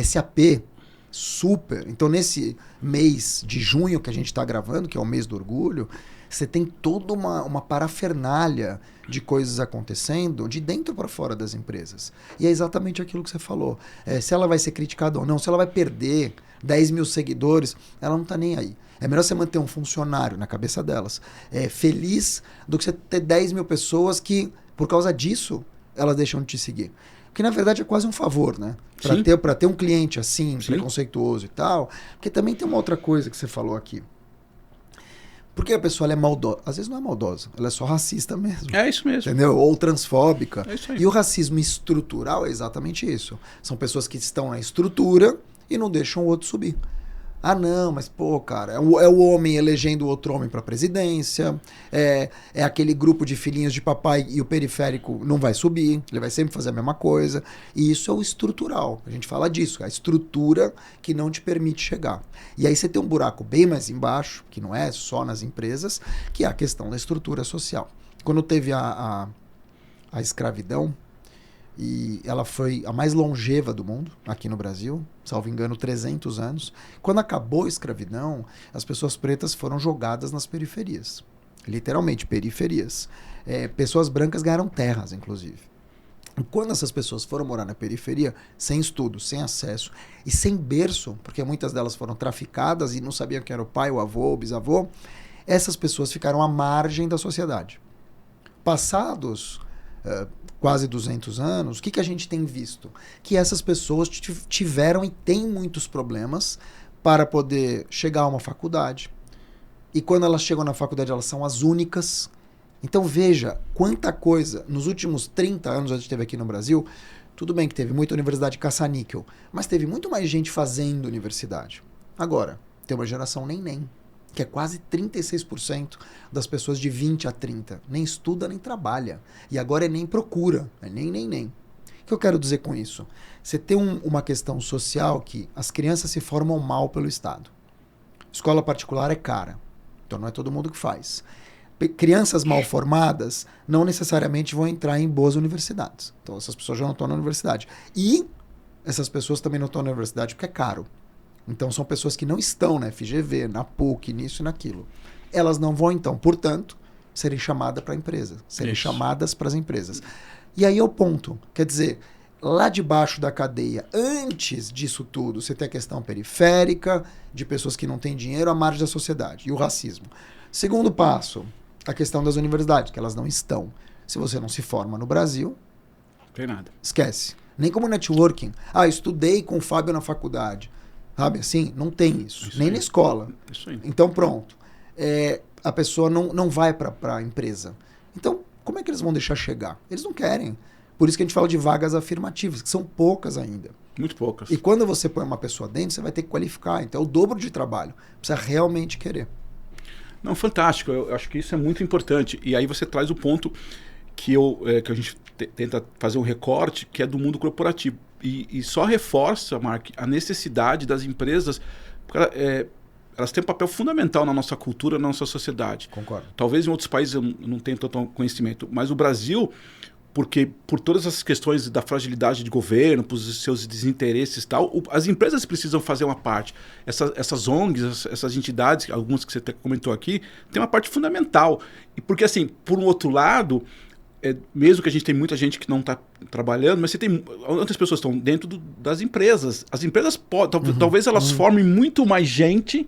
SAP, super. Então, nesse mês de junho que a gente está gravando, que é o mês do orgulho, Você tem toda uma parafernália de coisas acontecendo de dentro para fora das empresas. E é exatamente aquilo que você falou. Se ela vai ser criticada ou não, se ela vai perder 10 mil seguidores, ela não está nem aí. É melhor você manter um funcionário na cabeça delas feliz do que você ter 10 mil pessoas que, por causa disso, elas deixam de te seguir. Que na verdade é quase um favor, né? Para ter um cliente assim, preconceituoso e tal. Porque também tem uma outra coisa que você falou aqui. Porque a pessoa ela é maldosa. Às vezes não é maldosa, ela é só racista mesmo. É isso mesmo. Entendeu? Ou transfóbica. É isso aí. E o racismo estrutural é exatamente isso. São pessoas que estão na estrutura e não deixam o outro subir. Ah, não, mas pô, cara, é o homem elegendo outro homem para presidência, é aquele grupo de filhinhos de papai e o periférico não vai subir, ele vai sempre fazer a mesma coisa. E isso é o estrutural. A gente fala disso, a estrutura que não te permite chegar. E aí você tem um buraco bem mais embaixo, que não é só nas empresas, que é a questão da estrutura social. Quando teve a escravidão, e ela foi a mais longeva do mundo, aqui no Brasil, salvo engano, 300 anos. Quando acabou a escravidão, as pessoas pretas foram jogadas nas periferias. Literalmente, periferias. Pessoas brancas ganharam terras, inclusive. E quando essas pessoas foram morar na periferia, sem estudo, sem acesso e sem berço, porque muitas delas foram traficadas e não sabiam quem era o pai, o avô, o bisavô, essas pessoas ficaram à margem da sociedade. Passados quase 200 anos, o que a gente tem visto? Que essas pessoas tiveram e têm muitos problemas para poder chegar a uma faculdade. E quando elas chegam na faculdade, elas são as únicas. Então veja quanta coisa, nos últimos 30 anos a gente teve aqui no Brasil, tudo bem que teve muita universidade caça-níquel, mas teve muito mais gente fazendo universidade. Agora, tem uma geração nem, que é quase 36% das pessoas de 20 a 30. Nem estuda, nem trabalha. E agora nem procura. É nem. O que eu quero dizer com isso? Você tem uma questão social que as crianças se formam mal pelo Estado. Escola particular é cara. Então não é todo mundo que faz. Crianças mal formadas não necessariamente vão entrar em boas universidades. Então essas pessoas já não estão na universidade. E essas pessoas também não estão na universidade porque é caro. Então são pessoas que não estão na FGV, na PUC, nisso e naquilo. Elas não vão, então, portanto, serem chamadas para a empresa. Serem chamadas para as empresas. E aí é o ponto. Quer dizer, lá debaixo da cadeia, antes disso tudo, você tem a questão periférica, de pessoas que não têm dinheiro à margem da sociedade, e o racismo. Segundo passo, a questão das universidades, que elas não estão. Se você não se forma no Brasil, não tem nada. Esquece. Nem como networking. Estudei com o Fábio na faculdade. Sabe assim? Não tem isso. Nem na escola. Isso aí. Então pronto. A pessoa não vai para a empresa. Então, como é que eles vão deixar chegar? Eles não querem. Por isso que a gente fala de vagas afirmativas, que são poucas ainda. Muito poucas. E quando você põe uma pessoa dentro, você vai ter que qualificar. Então é o dobro de trabalho. Precisa realmente querer. Não, fantástico. Eu acho que isso é muito importante. E aí você traz o ponto que a gente tenta fazer um recorte, que é do mundo corporativo. E só reforça, Mark, a necessidade das empresas. Elas têm um papel fundamental na nossa cultura, na nossa sociedade. Concordo. Talvez em outros países eu não tenha tanto conhecimento, mas o Brasil, porque por todas essas questões da fragilidade de governo, por seus desinteresses e tal, as empresas precisam fazer uma parte. Essas ONGs, essas entidades, algumas que você até comentou aqui, têm uma parte fundamental. E porque, assim, por um outro lado, mesmo que a gente tem muita gente que não está trabalhando, mas você tem outras pessoas que estão dentro das empresas. As empresas talvez elas formem muito mais gente,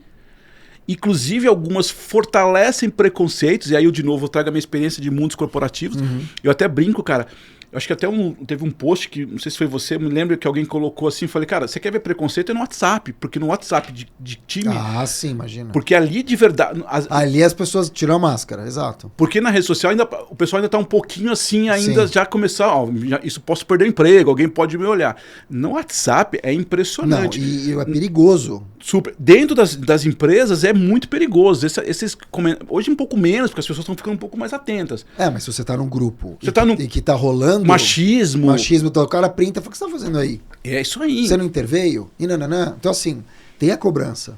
inclusive algumas fortalecem preconceitos, e aí eu de novo trago a minha experiência de mundos corporativos. Eu até brinco, cara, eu acho que até teve um post que, não sei se foi você, me lembro que alguém colocou assim, falei, cara, você quer ver preconceito? É no WhatsApp, porque no WhatsApp de time... Ah, sim, imagina. Porque ali de verdade... Ali as pessoas tiram a máscara, exato. Porque na rede social o pessoal ainda tá um pouquinho assim, ainda sim. Já começar, isso posso perder o emprego, alguém pode me olhar. No WhatsApp é impressionante. Não, e é perigoso. Super. Dentro das empresas é muito perigoso. Hoje um pouco menos, porque as pessoas estão ficando um pouco mais atentas. Mas se você tá num grupo e que tá rolando... Machismo, então o cara printa, fala, o que você tá fazendo aí? É isso aí. Você não interveio? Então assim, tem a cobrança.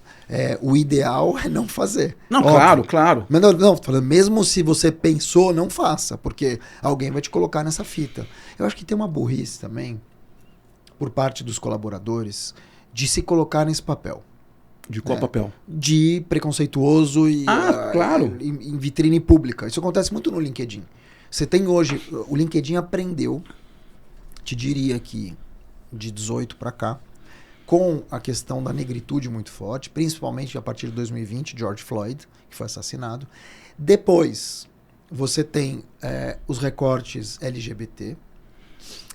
O ideal é não fazer. Não, claro. Mas não, tô falando, mesmo se você pensou, não faça, porque alguém vai te colocar nessa fita. Eu acho que tem uma burrice também, por parte dos colaboradores, de se colocar nesse papel. De qual papel? De preconceituoso e claro. Em vitrine pública. Isso acontece muito no LinkedIn. Você tem hoje... O LinkedIn aprendeu, te diria que de 18 para cá, com a questão da negritude muito forte, principalmente a partir de 2020, George Floyd, que foi assassinado. Depois, você tem os recortes LGBT,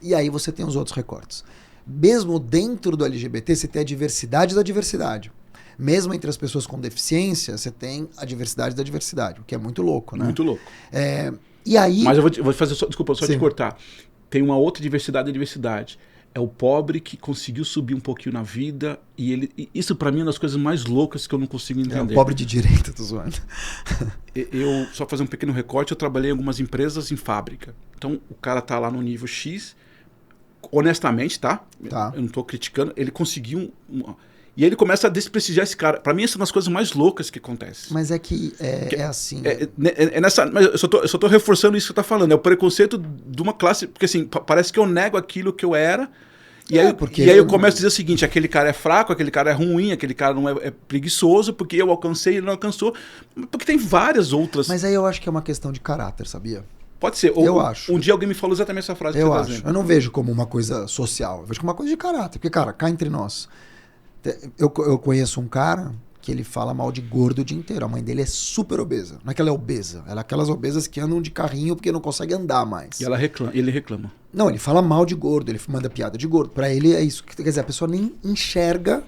e aí você tem os outros recortes. Mesmo dentro do LGBT, você tem a diversidade da diversidade. Mesmo entre as pessoas com deficiência, você tem a diversidade da diversidade, o que é muito louco, né? Muito louco. E aí... Mas eu vou fazer desculpa, só Sim. te cortar. Tem uma outra diversidade da diversidade. É o pobre que conseguiu subir um pouquinho na vida e isso pra mim é uma das coisas mais loucas que eu não consigo entender. É o pobre de direita, tô zoando. Eu, só fazer um pequeno recorte, eu trabalhei em algumas empresas em fábrica. Então, o cara tá lá no nível X, honestamente, tá? Eu não tô criticando, ele conseguiu e aí ele começa a desprestigiar esse cara. Pra mim, essa é uma das coisas mais loucas que acontece. Mas é que é assim... Mas eu só tô reforçando isso que você tá falando. É o preconceito de uma classe... Porque assim, parece que eu nego aquilo que eu era. E aí eu começo a dizer o seguinte, aquele cara é fraco, aquele cara é ruim, aquele cara não é preguiçoso, porque eu alcancei e ele não alcançou. Porque tem várias outras... Mas aí eu acho que é uma questão de caráter, sabia? Pode ser. Eu acho. Um dia alguém me falou exatamente essa frase que você tá dizendo. Eu não vejo como uma coisa social, eu vejo como uma coisa de caráter. Porque, cara, cá entre nós... Eu conheço um cara que ele fala mal de gordo o dia inteiro. A mãe dele é super obesa. Não é que ela é obesa. Ela é aquelas obesas que andam de carrinho porque não consegue andar mais. E ele reclama. Não, ele fala mal de gordo. Ele manda piada de gordo. Pra ele é isso. Quer dizer, a pessoa nem enxerga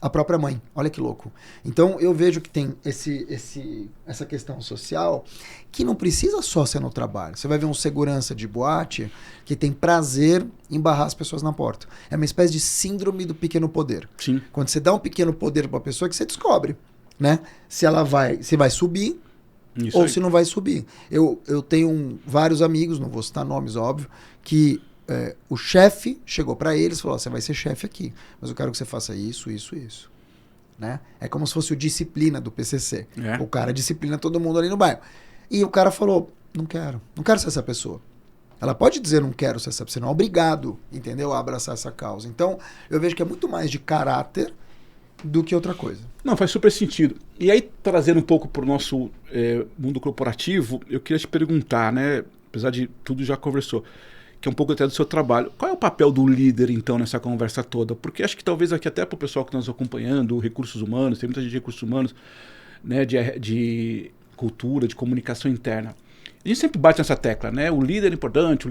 a própria mãe. Olha que louco. Então eu vejo que tem essa questão social que não precisa só ser no trabalho. Você vai ver um segurança de boate que tem prazer em barrar as pessoas na porta. É uma espécie de síndrome do pequeno poder. Sim. Quando você dá um pequeno poder para uma pessoa, que você descobre, né? Se vai subir Isso ou aí. se não vai subir. Eu tenho vários amigos, não vou citar nomes, óbvio, que o chefe chegou para eles e falou: você vai ser chefe aqui, mas eu quero que você faça isso, isso, isso. Né? É como se fosse o disciplina do PCC. O cara disciplina todo mundo ali no bairro. E o cara falou: não quero ser essa pessoa. Ela pode dizer não quero ser essa pessoa, não é obrigado, entendeu? A abraçar essa causa. Então, eu vejo que é muito mais de caráter do que outra coisa. Não, faz super sentido. E aí, trazendo um pouco para o nosso mundo corporativo, eu queria te perguntar, né? Apesar de tudo já conversou, que é um pouco até do seu trabalho. Qual é o papel do líder, então, nessa conversa toda? Porque acho que talvez aqui até para o pessoal que está nos acompanhando, recursos humanos, tem muita gente de recursos humanos, né, de cultura, de comunicação interna. A gente sempre bate nessa tecla, né? O líder é importante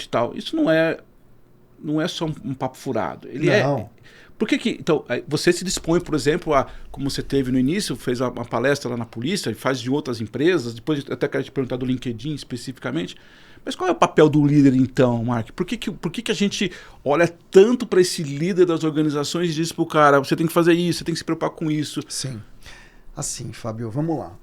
e tal. Isso não é só um papo furado. Ele não. Por que então, você se dispõe, por exemplo, como você teve no início, fez uma palestra lá na polícia, e faz de outras empresas, depois até quero te perguntar do LinkedIn especificamente, mas qual é o papel do líder então, Mark? Por que a gente olha tanto para esse líder das organizações e diz pro cara, você tem que fazer isso, você tem que se preocupar com isso? Sim. Assim, Fábio, vamos lá.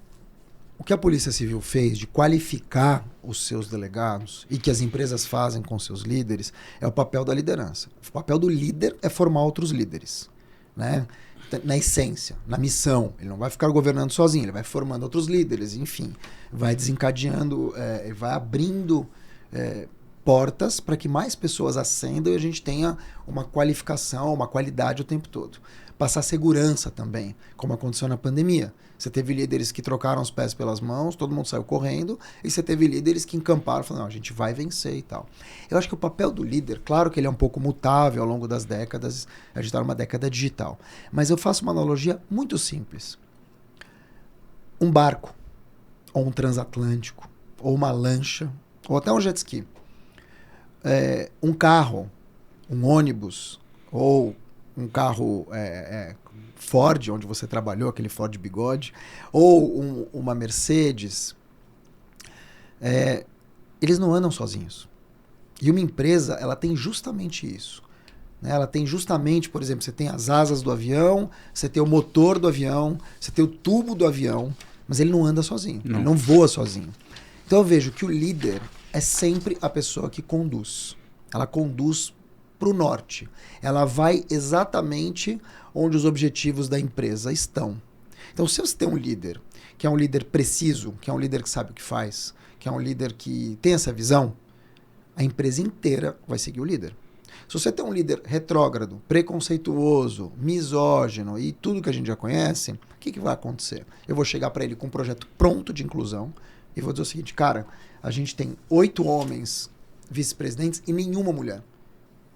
O que a Polícia Civil fez de qualificar os seus delegados e que as empresas fazem com seus líderes é o papel da liderança. O papel do líder é formar outros líderes, né? Na essência, na missão. Ele não vai ficar governando sozinho, ele vai formando outros líderes, enfim. Vai desencadeando, vai abrindo portas para que mais pessoas ascendam e a gente tenha uma qualificação, uma qualidade o tempo todo. Passar segurança também, como aconteceu na pandemia. Você teve líderes que trocaram os pés pelas mãos, todo mundo saiu correndo, e você teve líderes que encamparam, falaram, não, a gente vai vencer e tal. Eu acho que o papel do líder, claro que ele é um pouco mutável ao longo das décadas, a gente está numa década digital, mas eu faço uma analogia muito simples. Um barco, ou um transatlântico, ou uma lancha, ou até um jet ski. Um carro, um ônibus, ou um carro Ford, onde você trabalhou, aquele Ford bigode, ou uma Mercedes, eles não andam sozinhos. E uma empresa, ela tem justamente isso. Né? Ela tem justamente, por exemplo, você tem as asas do avião, você tem o motor do avião, você tem o tubo do avião, mas ele não anda sozinho, ele não voa sozinho. Então eu vejo que o líder é sempre a pessoa que conduz. Ela conduz para o norte. Ela vai exatamente onde os objetivos da empresa estão. Então, se você tem um líder que é um líder preciso, que é um líder que sabe o que faz, que é um líder que tem essa visão, a empresa inteira vai seguir o líder. Se você tem um líder retrógrado, preconceituoso, misógino e tudo que a gente já conhece, o que vai acontecer? Eu vou chegar para ele com um projeto pronto de inclusão e vou dizer o seguinte, cara, a gente tem 8 homens vice-presidentes e nenhuma mulher.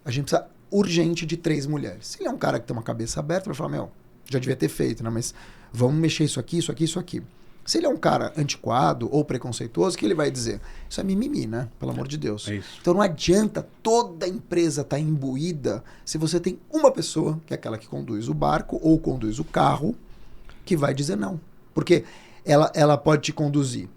A gente precisa urgente de 3 mulheres. Se ele é um cara que tem uma cabeça aberta, vai falar, já devia ter feito, né? Mas vamos mexer isso aqui, isso aqui, isso aqui. Se ele é um cara antiquado ou preconceituoso, o que ele vai dizer? Isso é mimimi, né? Pelo amor de Deus. É isso. Então não adianta toda a empresa estar imbuída se você tem uma pessoa, que é aquela que conduz o barco ou conduz o carro, que vai dizer não. Porque ela pode te conduzir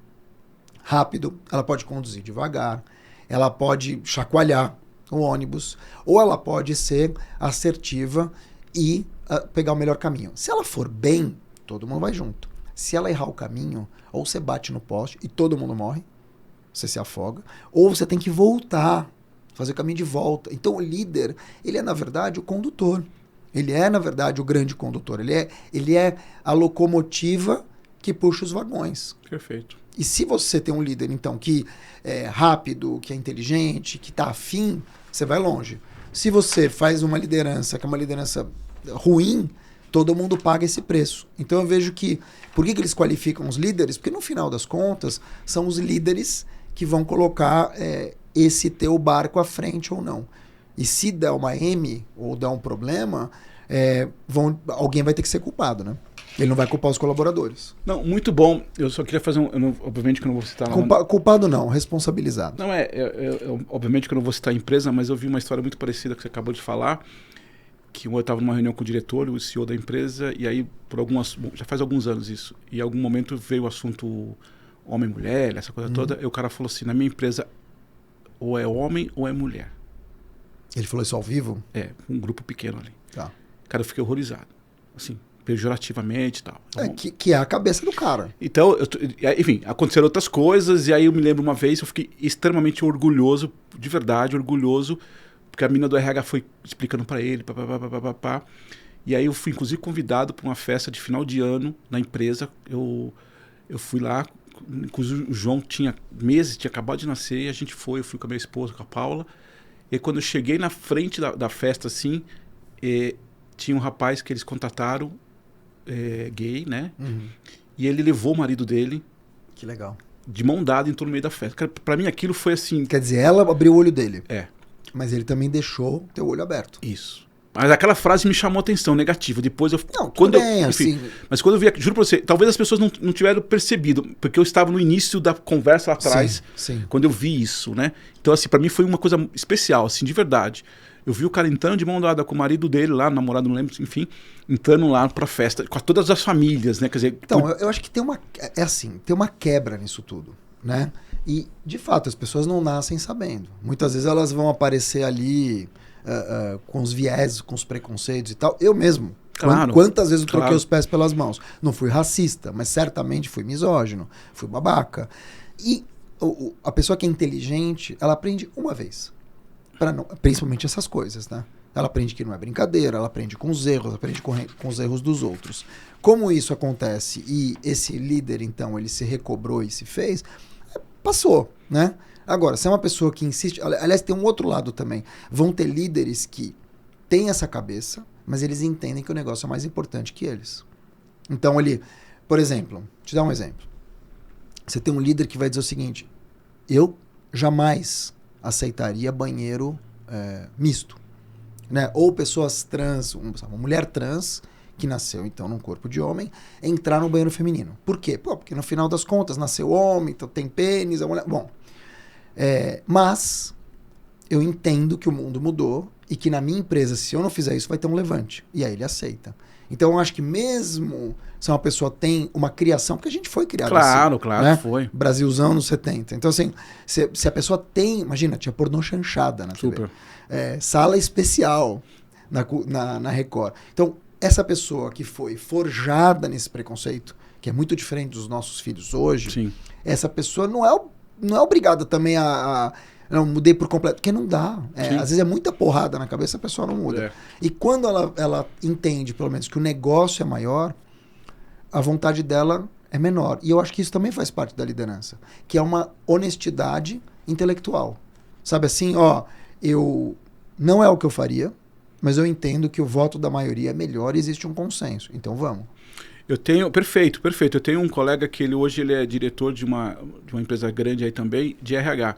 rápido, ela pode conduzir devagar, ela pode chacoalhar o ônibus, ou ela pode ser assertiva e pegar o melhor caminho. Se ela for bem, todo mundo vai junto. Se ela errar o caminho, ou você bate no poste e todo mundo morre, você se afoga, ou você tem que voltar, fazer o caminho de volta. Então o líder, ele é na verdade o condutor. Ele é na verdade o grande condutor. Ele é a locomotiva que puxa os vagões. Perfeito. E se você tem um líder, então, que é rápido, que é inteligente, que está afim, você vai longe. Se você faz uma liderança que é uma liderança ruim, todo mundo paga esse preço. Então eu vejo que... Por que eles qualificam os líderes? Porque no final das contas, são os líderes que vão colocar esse teu barco à frente ou não. E se der uma M ou der um problema, alguém vai ter que ser culpado, né? Ele não vai culpar os colaboradores. Não, muito bom. Eu só queria fazer obviamente que eu não vou citar... Culpado não, responsabilizado. Não, obviamente que eu não vou citar a empresa, mas eu vi uma história muito parecida que você acabou de falar, que eu estava numa reunião com o diretor, o CEO da empresa, e aí, já faz alguns anos isso, e em algum momento veio o assunto homem-mulher, essa coisa toda, e o cara falou assim, na minha empresa, ou é homem ou é mulher. Ele falou isso ao vivo? Um grupo pequeno ali. Tá. Cara, eu fiquei horrorizado, assim, pejorativamente e tal. Que é a cabeça do cara. Então, enfim, aconteceram outras coisas, e aí eu me lembro uma vez, eu fiquei extremamente orgulhoso, de verdade, orgulhoso, porque a menina do RH foi explicando para ele, e aí eu fui inclusive convidado para uma festa de final de ano na empresa. Eu fui lá, inclusive o João tinha meses, tinha acabado de nascer, e eu fui com a minha esposa, com a Paula, e aí, quando eu cheguei na frente da festa, assim, tinha um rapaz que eles contrataram, gay, né? Uhum. E ele levou o marido dele. Que legal. De mão dada, entrou no meio da festa. Para mim aquilo foi assim... Quer dizer, ela abriu o olho dele. Mas ele também deixou ter o olho aberto. Isso. Mas aquela frase me chamou a atenção, negativa. Depois eu... Mas quando eu vi... Juro pra você, talvez as pessoas não tiveram percebido, porque eu estava no início da conversa lá atrás, sim. Quando eu vi isso, né? Então, assim, pra mim foi uma coisa especial, assim, de verdade. Eu vi o cara entrando de mão dada com o marido dele lá, namorado, não lembro, enfim, entrando lá pra festa, com todas as famílias, né? Quer dizer... Então, eu acho que tem uma quebra nisso tudo, né? E, de fato, as pessoas não nascem sabendo. Muitas vezes elas vão aparecer ali com os vieses, com os preconceitos e tal. Eu mesmo. Claro, quantas vezes eu troquei os pés pelas mãos? Não fui racista, mas certamente fui misógino, fui babaca. E a pessoa que é inteligente, ela aprende uma vez. Principalmente essas coisas, né? Ela aprende que não é brincadeira, ela aprende com os erros, aprende com os erros dos outros. Como isso acontece e esse líder, então, ele se recobrou e se fez... Passou, né? Agora, se é uma pessoa que insiste... Aliás, tem um outro lado também. Vão ter líderes que têm essa cabeça, mas eles entendem que o negócio é mais importante que eles. Então, por exemplo, te dar um exemplo. Você tem um líder que vai dizer o seguinte, eu jamais aceitaria banheiro misto, né? Ou pessoas trans, uma mulher trans... que nasceu, então, num corpo de homem, entrar no banheiro feminino. Por quê? Porque no final das contas, nasceu homem, então tem pênis, a mulher... Bom, mas eu entendo que o mundo mudou e que na minha empresa, se eu não fizer isso, vai ter um levante. E aí ele aceita. Então, eu acho que mesmo se uma pessoa tem uma criação, porque a gente foi criado assim. Claro, né? Foi. Brasilzão nos 70. Então, assim, se a pessoa tem... Imagina, tinha pornô chanchada na TV. Sala especial na Record. Então, essa pessoa que foi forjada nesse preconceito, que é muito diferente dos nossos filhos hoje, Sim. Essa pessoa não é obrigada também não, mudei por completo, porque não dá. Às vezes é muita porrada na cabeça, a pessoa não muda. E quando ela entende, pelo menos, que o negócio é maior, a vontade dela é menor. E eu acho que isso também faz parte da liderança, que é uma honestidade intelectual. Sabe assim, eu Não é o que eu faria, mas eu entendo que o voto da maioria é melhor e existe um consenso. Então vamos. Perfeito. Eu tenho um colega que hoje ele é diretor de uma empresa grande aí também, de RH.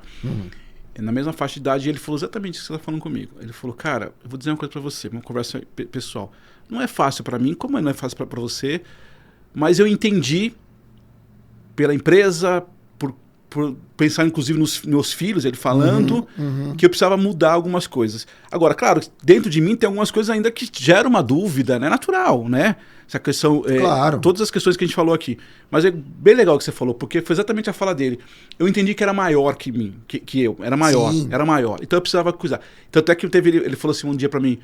Na mesma faixa de idade, ele falou exatamente isso que você está falando comigo. Ele falou, cara, eu vou dizer uma coisa para você, uma conversa pessoal. Não é fácil para mim, como não é fácil para você, mas eu entendi pela empresa, por pensar inclusive nos meus filhos, ele falando, que eu precisava mudar algumas coisas. Agora, claro, dentro de mim tem algumas coisas ainda que geram uma dúvida, né? Natural, né? Essa questão, claro. Todas as questões que a gente falou aqui. Mas é bem legal o que você falou, porque foi exatamente a fala dele. Eu entendi que era maior que mim, que eu. Era maior, Sim. Era maior. Então eu precisava cuidar. Tanto é que ele falou assim um dia pra mim,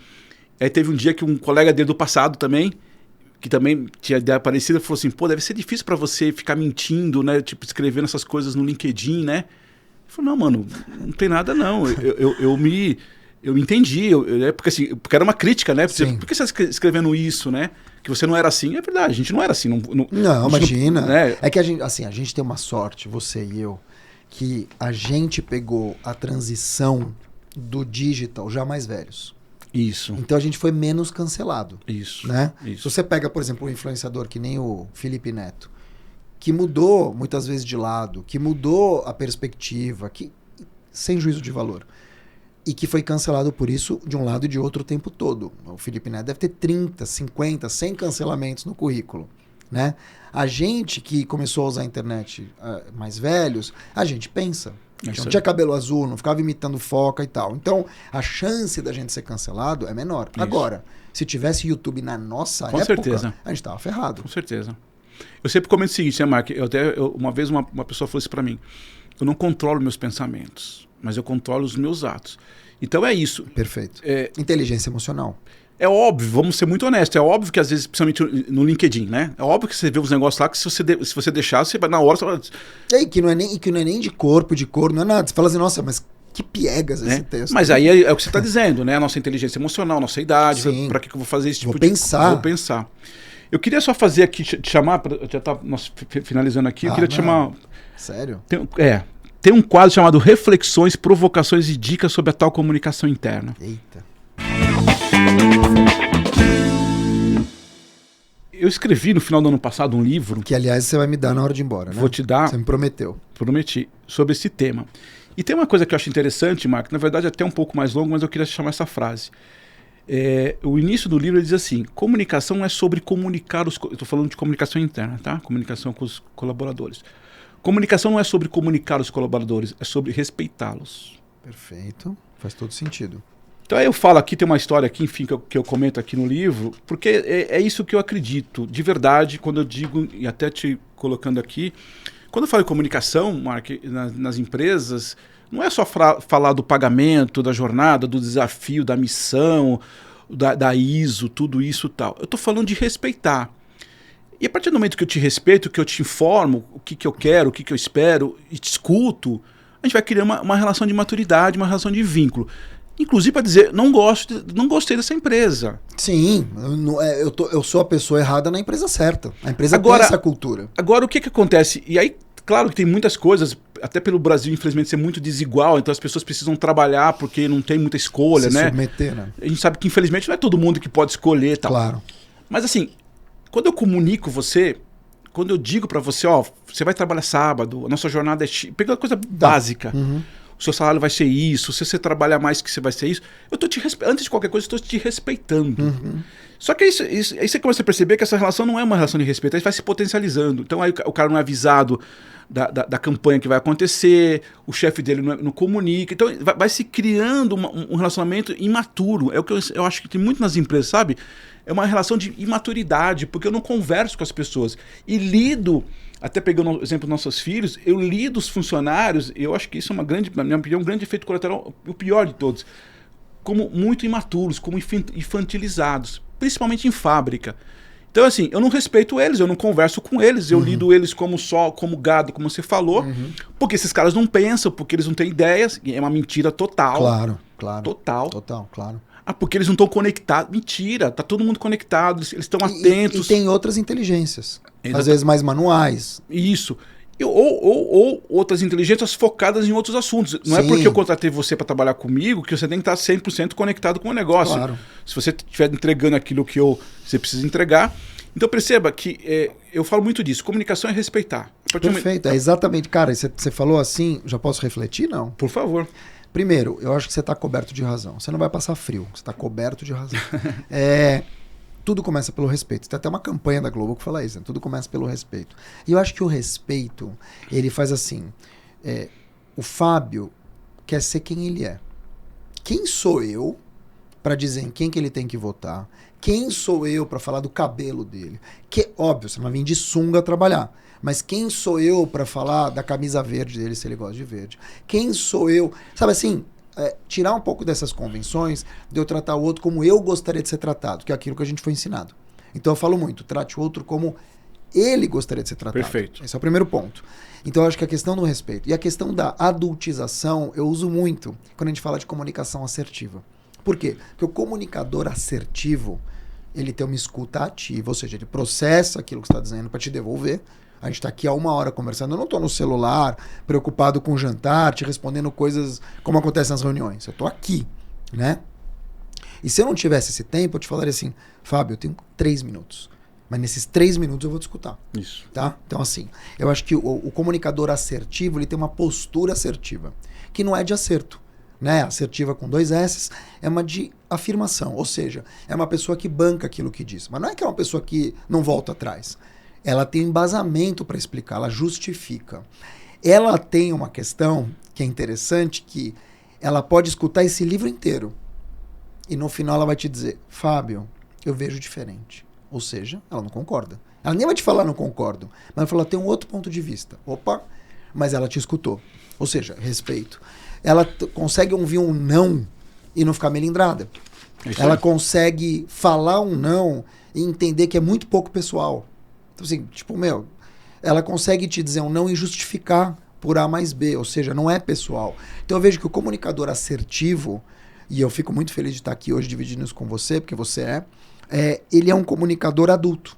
teve um dia que um colega dele do passado também, que também tinha ideia parecida, falou assim, pô, deve ser difícil pra você ficar mentindo, né? Tipo, escrevendo essas coisas no LinkedIn, né? Eu falei, não, mano, não tem nada não. Eu entendi, porque assim, porque era uma crítica, né? Por que você está escrevendo isso, né? Que você não era assim. É verdade, a gente não era assim. Não, imagina. Né? É que a gente tem uma sorte, você e eu, que a gente pegou a transição do digital já mais velhos. Isso. Então a gente foi menos cancelado. Isso. Né? Isso. Se você pega, por exemplo, um influenciador que nem o Felipe Neto, que mudou muitas vezes de lado, que mudou a perspectiva, sem juízo de valor, e que foi cancelado por isso de um lado e de outro o tempo todo. O Felipe Neto deve ter 30, 50, 100 cancelamentos no currículo. Né? A gente que começou a usar a internet mais velhos, a gente pensa. Não tinha cabelo azul, não ficava imitando foca e tal. Então, a chance da gente ser cancelado é menor. Isso. Agora, se tivesse YouTube na nossa época, certeza. A gente tava ferrado. Com certeza. Eu sempre comento o seguinte, né, Mark? Uma vez uma pessoa falou isso pra mim. Eu não controlo meus pensamentos, mas eu controlo os meus atos. Então é isso. Perfeito. Inteligência emocional. É óbvio, vamos ser muito honestos, é óbvio que às vezes, principalmente no LinkedIn, né? É óbvio que você vê uns negócios lá que se você deixar, você vai na hora... Você vai... E que não é nem de corpo, de cor, não é nada. Você fala assim, nossa, mas que piegas esse texto. Mas aí é o que você está dizendo, né? A nossa inteligência emocional, nossa idade, para que eu vou fazer esse tipo Vou pensar. Vou pensar. Eu queria só fazer aqui, te chamar, já está finalizando aqui, eu queria te chamar... Sério? Tem um quadro chamado Reflexões, Provocações e Dicas sobre a Tal Comunicação Interna. Eita. Eu escrevi no final do ano passado um livro... Que, aliás, você vai me dar na hora de ir embora, né? Vou te dar... Você me prometeu. Prometi. Sobre esse tema. E tem uma coisa que eu acho interessante, Marco, na verdade até um pouco mais longo, mas eu queria chamar essa frase. O início do livro ele diz assim, comunicação não é sobre comunicar os... Eu estou falando de comunicação interna, tá? Comunicação com os colaboradores. Comunicação não é sobre comunicar os colaboradores, é sobre respeitá-los. Perfeito. Faz todo sentido. Então aí eu falo aqui, tem uma história aqui, enfim, que eu comento aqui no livro, porque é isso que eu acredito, de verdade, quando eu digo, e até te colocando aqui, quando eu falo em comunicação, Mark, nas empresas, não é só falar do pagamento, da jornada, do desafio, da missão, da ISO, tudo isso e tal. Eu estou falando de respeitar. E a partir do momento que eu te respeito, que eu te informo o que eu quero, o que eu espero, e te escuto, a gente vai criar uma relação de maturidade, uma relação de vínculo. Inclusive para dizer, não gostei dessa empresa. Sim, eu sou a pessoa errada na empresa certa. A empresa tem essa cultura. Agora, o que acontece? E aí, claro que tem muitas coisas, até pelo Brasil, infelizmente, ser muito desigual, então as pessoas precisam trabalhar porque não tem muita escolha, né? Submeter, né? A gente sabe que, infelizmente, não é todo mundo que pode escolher e tal. Claro. Mas assim, quando eu comunico você, quando eu digo para você, ó, você vai trabalhar sábado, a nossa jornada é... Pega uma coisa básica. Uhum. O seu salário vai ser isso, se você trabalhar mais que você vai ser isso. Eu tô antes de qualquer coisa, eu estou te respeitando. Uhum. Só que aí você começa a perceber que essa relação não é uma relação de respeito, aí vai se potencializando. Então aí o cara não é avisado da campanha que vai acontecer, o chefe dele não comunica. Então vai se criando um relacionamento imaturo. É o que eu acho que tem muito nas empresas, sabe? É uma relação de imaturidade, porque eu não converso com as pessoas. E lido... Até pegando o exemplo dos nossos filhos, eu lido os funcionários, eu acho que isso é na minha opinião, um grande efeito colateral, o pior de todos, como muito imaturos, como infantilizados, principalmente em fábrica. Então, assim, eu não respeito eles, eu não converso com eles, eu lido eles como gado, como você falou, porque esses caras não pensam, porque eles não têm ideias, e é uma mentira total. Claro. Total, claro. Ah, porque eles não estão conectados. Mentira, tá todo mundo conectado, eles estão atentos. E tem outras inteligências. Às vezes mais manuais. Isso. Ou outras inteligências focadas em outros assuntos. Não é Sim. porque eu contratei você para trabalhar comigo que você tem que estar 100% conectado com o negócio. Claro. Se você estiver entregando aquilo que você precisa entregar. Então perceba que eu falo muito disso. Comunicação é respeitar. Perfeito, é exatamente. Cara, você falou assim, já posso refletir? Não. Por favor. Primeiro, eu acho que você está coberto de razão. Você não vai passar frio, você está coberto de razão. Tudo começa pelo respeito. Tem até uma campanha da Globo que fala isso, né? Tudo começa pelo respeito. E eu acho que o respeito, ele faz assim, o Fábio quer ser quem ele é. Quem sou eu para dizer em quem que ele tem que votar? Quem sou eu para falar do cabelo dele? Óbvio, você não vai vir de sunga trabalhar. Mas quem sou eu para falar da camisa verde dele, se ele gosta de verde? Quem sou eu? Sabe assim, tirar um pouco dessas convenções de eu tratar o outro como eu gostaria de ser tratado, que é aquilo que a gente foi ensinado. Então eu falo muito, trate o outro como ele gostaria de ser tratado. Perfeito. Esse é o primeiro ponto. Então eu acho que a questão do respeito e a questão da adultização eu uso muito quando a gente fala de comunicação assertiva. Por quê? Porque o comunicador assertivo, ele tem uma escuta ativa, ou seja, ele processa aquilo que você está dizendo para te devolver. A gente está aqui há 1 hora conversando, eu não estou no celular, preocupado com o jantar, te respondendo coisas como acontece nas reuniões. Eu estou aqui, né? E se eu não tivesse esse tempo, eu te falaria assim, Fábio, eu tenho 3 minutos. Mas nesses 3 minutos eu vou te escutar. Isso. Tá? Então, assim, eu acho que o comunicador assertivo, ele tem uma postura assertiva, que não é de acerto. Né? Assertiva com 2 S's, é uma de afirmação. Ou seja, é uma pessoa que banca aquilo que diz. Mas não é que é uma pessoa que não volta atrás. Ela tem embasamento para explicar, ela justifica. Ela tem uma questão que é interessante, que ela pode escutar esse livro inteiro e no final ela vai te dizer, Fábio, eu vejo diferente. Ou seja, ela não concorda. Ela nem vai te falar não concordo, mas ela fala, tem um outro ponto de vista. Opa, mas ela te escutou. Ou seja, respeito. Ela consegue ouvir um não e não ficar melindrada. Ela consegue falar um não e entender que é muito pouco pessoal. Então, assim, tipo, ela consegue te dizer um não e justificar por A mais B, ou seja, não é pessoal. Então eu vejo que o comunicador assertivo, e eu fico muito feliz de estar aqui hoje dividindo isso com você, porque você ele é um comunicador adulto.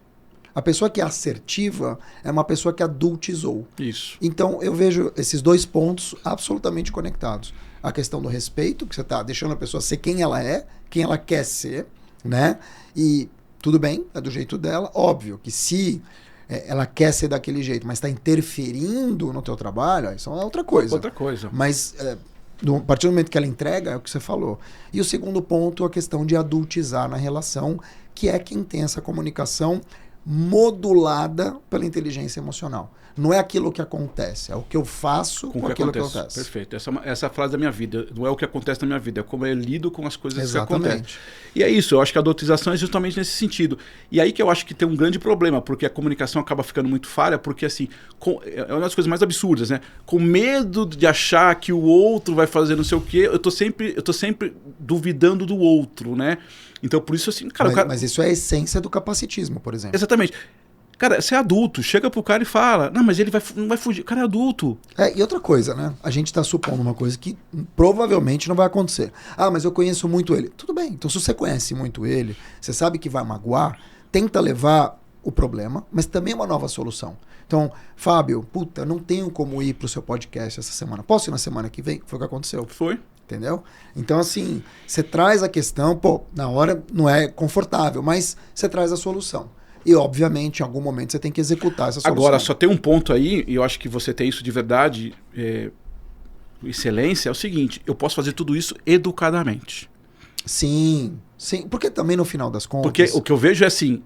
A pessoa que é assertiva é uma pessoa que adultizou. Isso. Então eu vejo esses 2 pontos absolutamente conectados. A questão do respeito, que você está deixando a pessoa ser quem ela é, quem ela quer ser, né? E tudo bem, é do jeito dela. Óbvio que se ela quer ser daquele jeito, mas está interferindo no teu trabalho, isso é outra coisa. Outra coisa. Mas a partir do momento que ela entrega, é o que você falou. E o segundo ponto, a questão de adultizar na relação, que é quem tem essa comunicação modulada pela inteligência emocional. Não é aquilo que acontece, é o que eu faço com aquilo que acontece. Perfeito. Essa é a frase da minha vida. Não é o que acontece na minha vida, é como eu lido com as coisas Exatamente. que acontecem. E é isso, eu acho que a adultização é justamente nesse sentido. E aí que eu acho que tem um grande problema, porque a comunicação acaba ficando muito falha, porque assim, é uma das coisas mais absurdas, né? Com medo de achar que o outro vai fazer não sei o quê, eu tô sempre duvidando do outro, né? Então por isso assim, cara... Mas isso é a essência do capacitismo, por exemplo. Exatamente. Cara, você é adulto, chega pro cara e fala, não, mas ele não vai fugir, o cara é adulto. E outra coisa, né? A gente tá supondo uma coisa que provavelmente não vai acontecer. Ah, mas eu conheço muito ele. Tudo bem, então se você conhece muito ele, você sabe que vai magoar, tenta levar o problema, mas também uma nova solução. Então, Fábio, puta, não tenho como ir pro seu podcast essa semana. Posso ir na semana que vem? Foi o que aconteceu. Foi. Entendeu? Então, assim, você traz a questão, na hora não é confortável, mas você traz a solução. E, obviamente, em algum momento você tem que executar essa solução. Agora, só tem um ponto aí, e eu acho que você tem isso de verdade, excelência, é o seguinte, eu posso fazer tudo isso educadamente. Sim, porque também no final das contas... Porque o que eu vejo é assim,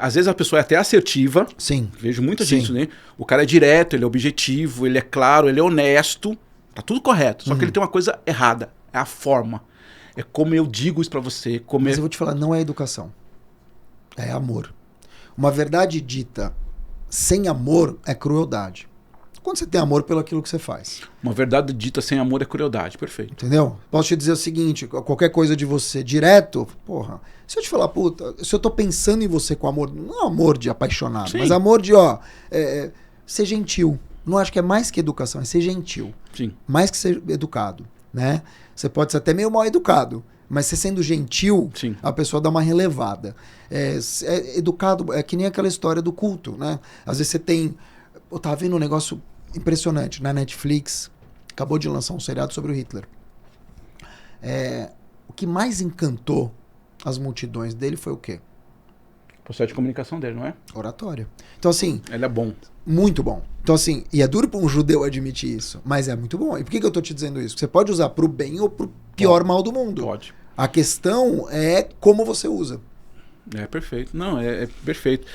às vezes a pessoa é até assertiva, sim, vejo muita gente, né? O cara é direto, ele é objetivo, ele é claro, ele é honesto, tá tudo correto, só que ele tem uma coisa errada, é a forma. É como eu digo isso pra você. Mas eu vou te falar, não é educação, é amor. Uma verdade dita sem amor é crueldade. Quando você tem amor pelo aquilo que você faz. Uma verdade dita sem amor é crueldade, perfeito. Entendeu? Posso te dizer o seguinte, qualquer coisa de você direto, porra, se eu te falar, puta, se eu tô pensando em você com amor, não é amor de apaixonado, sim, mas amor de, ser gentil. Não acho que é mais que educação, é ser gentil. Sim. Mais que ser educado, né? Você pode ser até meio mal educado, mas você sendo gentil, sim, a pessoa dá uma relevada. Educado, é que nem aquela história do culto, né? Às vezes você tem Eu tava vendo um negócio impressionante na Netflix. Acabou de lançar um seriado sobre o Hitler. O que mais encantou as multidões dele foi o quê? O processo de comunicação dele, não é? Oratória. Então, assim... Ele é bom. Muito bom. Então, assim, e é duro para um judeu admitir isso, mas é muito bom. E por que eu tô te dizendo isso? Você pode usar pro bem ou pro pior mal do mundo. Pode. A questão é como você usa. É perfeito. Não, é perfeito.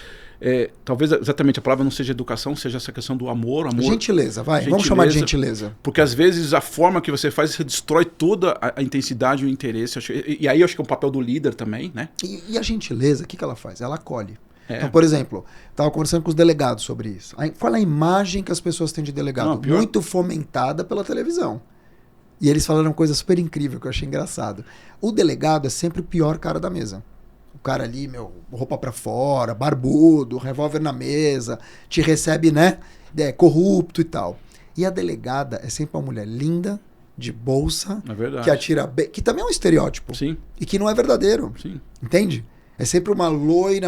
Talvez exatamente a palavra não seja educação, seja essa questão do amor. Gentileza, vai. Vamos chamar de gentileza. Porque às vezes a forma que você faz, você destrói toda a intensidade e o interesse. E aí eu acho que é um papel do líder também, né? E a gentileza, o que ela faz? Ela acolhe. Então, por exemplo, estava conversando com os delegados sobre isso. Qual é a imagem que as pessoas têm de delegado? Não, muito fomentada pela televisão. E eles falaram uma coisa super incrível que eu achei engraçado. O delegado é sempre o pior cara da mesa. O cara ali, roupa pra fora, barbudo, revólver na mesa, te recebe, né? Corrupto e tal. E a delegada é sempre uma mulher linda, de bolsa, que atira bem, que também é um estereótipo. Sim. E que não é verdadeiro. Sim. Entende? É sempre uma loira,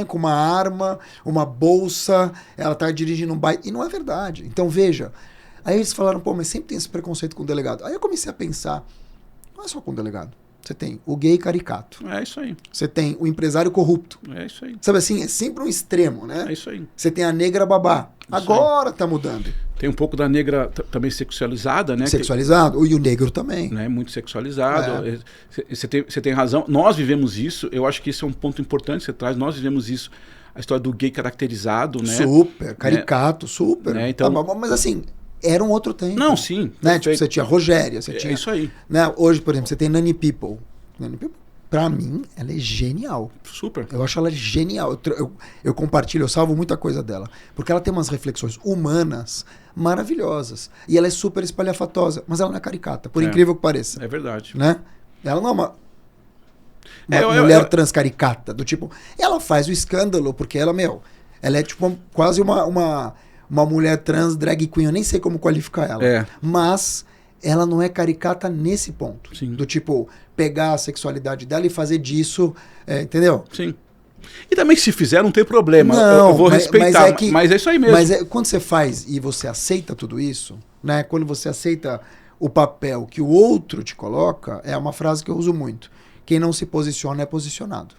com uma arma, uma bolsa, ela tá dirigindo um bike. E não é verdade. Então, veja. Aí eles falaram, mas sempre tem esse preconceito com o delegado. Aí eu comecei a pensar, não é só com o delegado. Você tem o gay caricato. É isso aí. Você tem o empresário corrupto. É isso aí. Sabe assim, é sempre um extremo, né? É isso aí. Você tem a negra babá. Agora tá mudando. Tem um pouco da negra também sexualizada, né? Sexualizado. E o negro também. Né? Muito sexualizado. Você tem razão. Nós vivemos isso. Eu acho que esse é um ponto importante que você traz. Nós vivemos isso. A história do gay caracterizado, né? Super. Caricato, super. Né? Então... mas assim... Era um outro tempo. Não, sim. Né? Tipo, você tinha Rogéria, você tinha... É isso aí. Né? Hoje, por exemplo, você tem Nani People. Nani People, pra mim, ela é genial. Super. Eu acho ela genial. Eu compartilho, eu salvo muita coisa dela. Porque ela tem umas reflexões humanas maravilhosas. E ela é super espalhafatosa. Mas ela não é caricata, por incrível que pareça. É verdade. Né? Ela não é uma mulher transcaricata. Do tipo... Ela faz o escândalo, porque ela, ela é tipo quase uma mulher trans, drag queen, eu nem sei como qualificar ela. Mas ela não é caricata nesse ponto. Sim. Do tipo, pegar a sexualidade dela e fazer disso, entendeu? Sim. E também se fizer, não tem problema. Não, eu vou respeitar, mas é isso aí mesmo. Mas quando você faz e você aceita tudo isso, né? Quando você aceita o papel que o outro te coloca, é uma frase que eu uso muito. Quem não se posiciona é posicionado.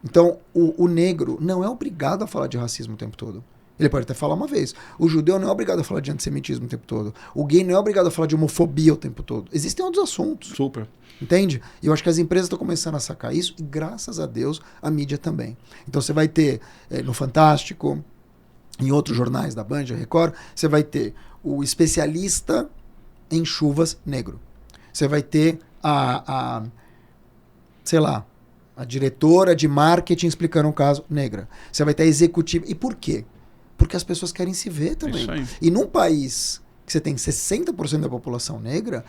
Então, o negro não é obrigado a falar de racismo o tempo todo. Ele pode até falar uma vez. O judeu não é obrigado a falar de antissemitismo o tempo todo. O gay não é obrigado a falar de homofobia o tempo todo. Existem outros assuntos. Super. Entende? E eu acho que as empresas estão começando a sacar isso e, graças a Deus, a mídia também. Então você vai ter no Fantástico, em outros jornais da Band, Record, você vai ter o especialista em chuvas negro. Você vai ter sei lá, a diretora de marketing explicando um caso negra. Você vai ter a executiva. E por quê? Porque as pessoas querem se ver também. E num país que você tem 60% da população negra,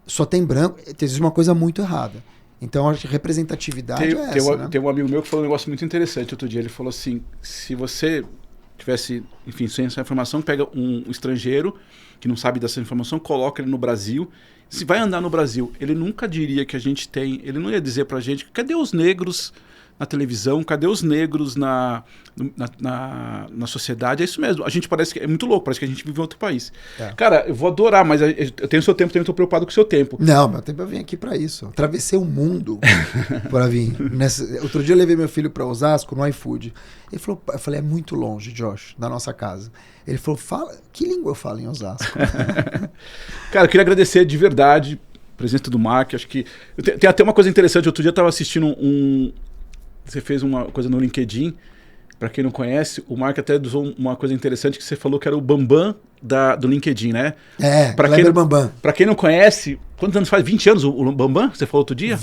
só tem branco, existe uma coisa muito errada. Então, acho que representatividade é essa, né? Tem um amigo meu que falou um negócio muito interessante outro dia. Ele falou assim, se você tivesse, enfim, sem essa informação, pega um estrangeiro que não sabe dessa informação, coloca ele no Brasil. Se vai andar no Brasil, ele nunca diria que a gente tem... Ele não ia dizer pra gente, cadê os negros na televisão? Cadê os negros na sociedade? É isso mesmo. A gente parece que... É muito louco, parece que a gente vive em outro país. Cara, eu vou adorar, mas eu tenho o seu tempo, também estou preocupado com o seu tempo. Não, meu tempo eu vim aqui pra isso. Atravessei o mundo para vir. Outro dia eu levei meu filho pra Osasco, no iFood. Ele falou, eu falei, é muito longe, Josh, da nossa casa. Ele falou, que língua eu falo em Osasco? Cara, eu queria agradecer de verdade a presença do Mark. Acho que... Tem até uma coisa interessante. Outro dia eu estava assistindo Você fez uma coisa no LinkedIn. Para quem não conhece, o Mark até usou uma coisa interessante que você falou que era o Bambam do LinkedIn, né? Bambam. Para quem não conhece, quantos anos faz? 20 anos o Bambam? Você falou outro dia?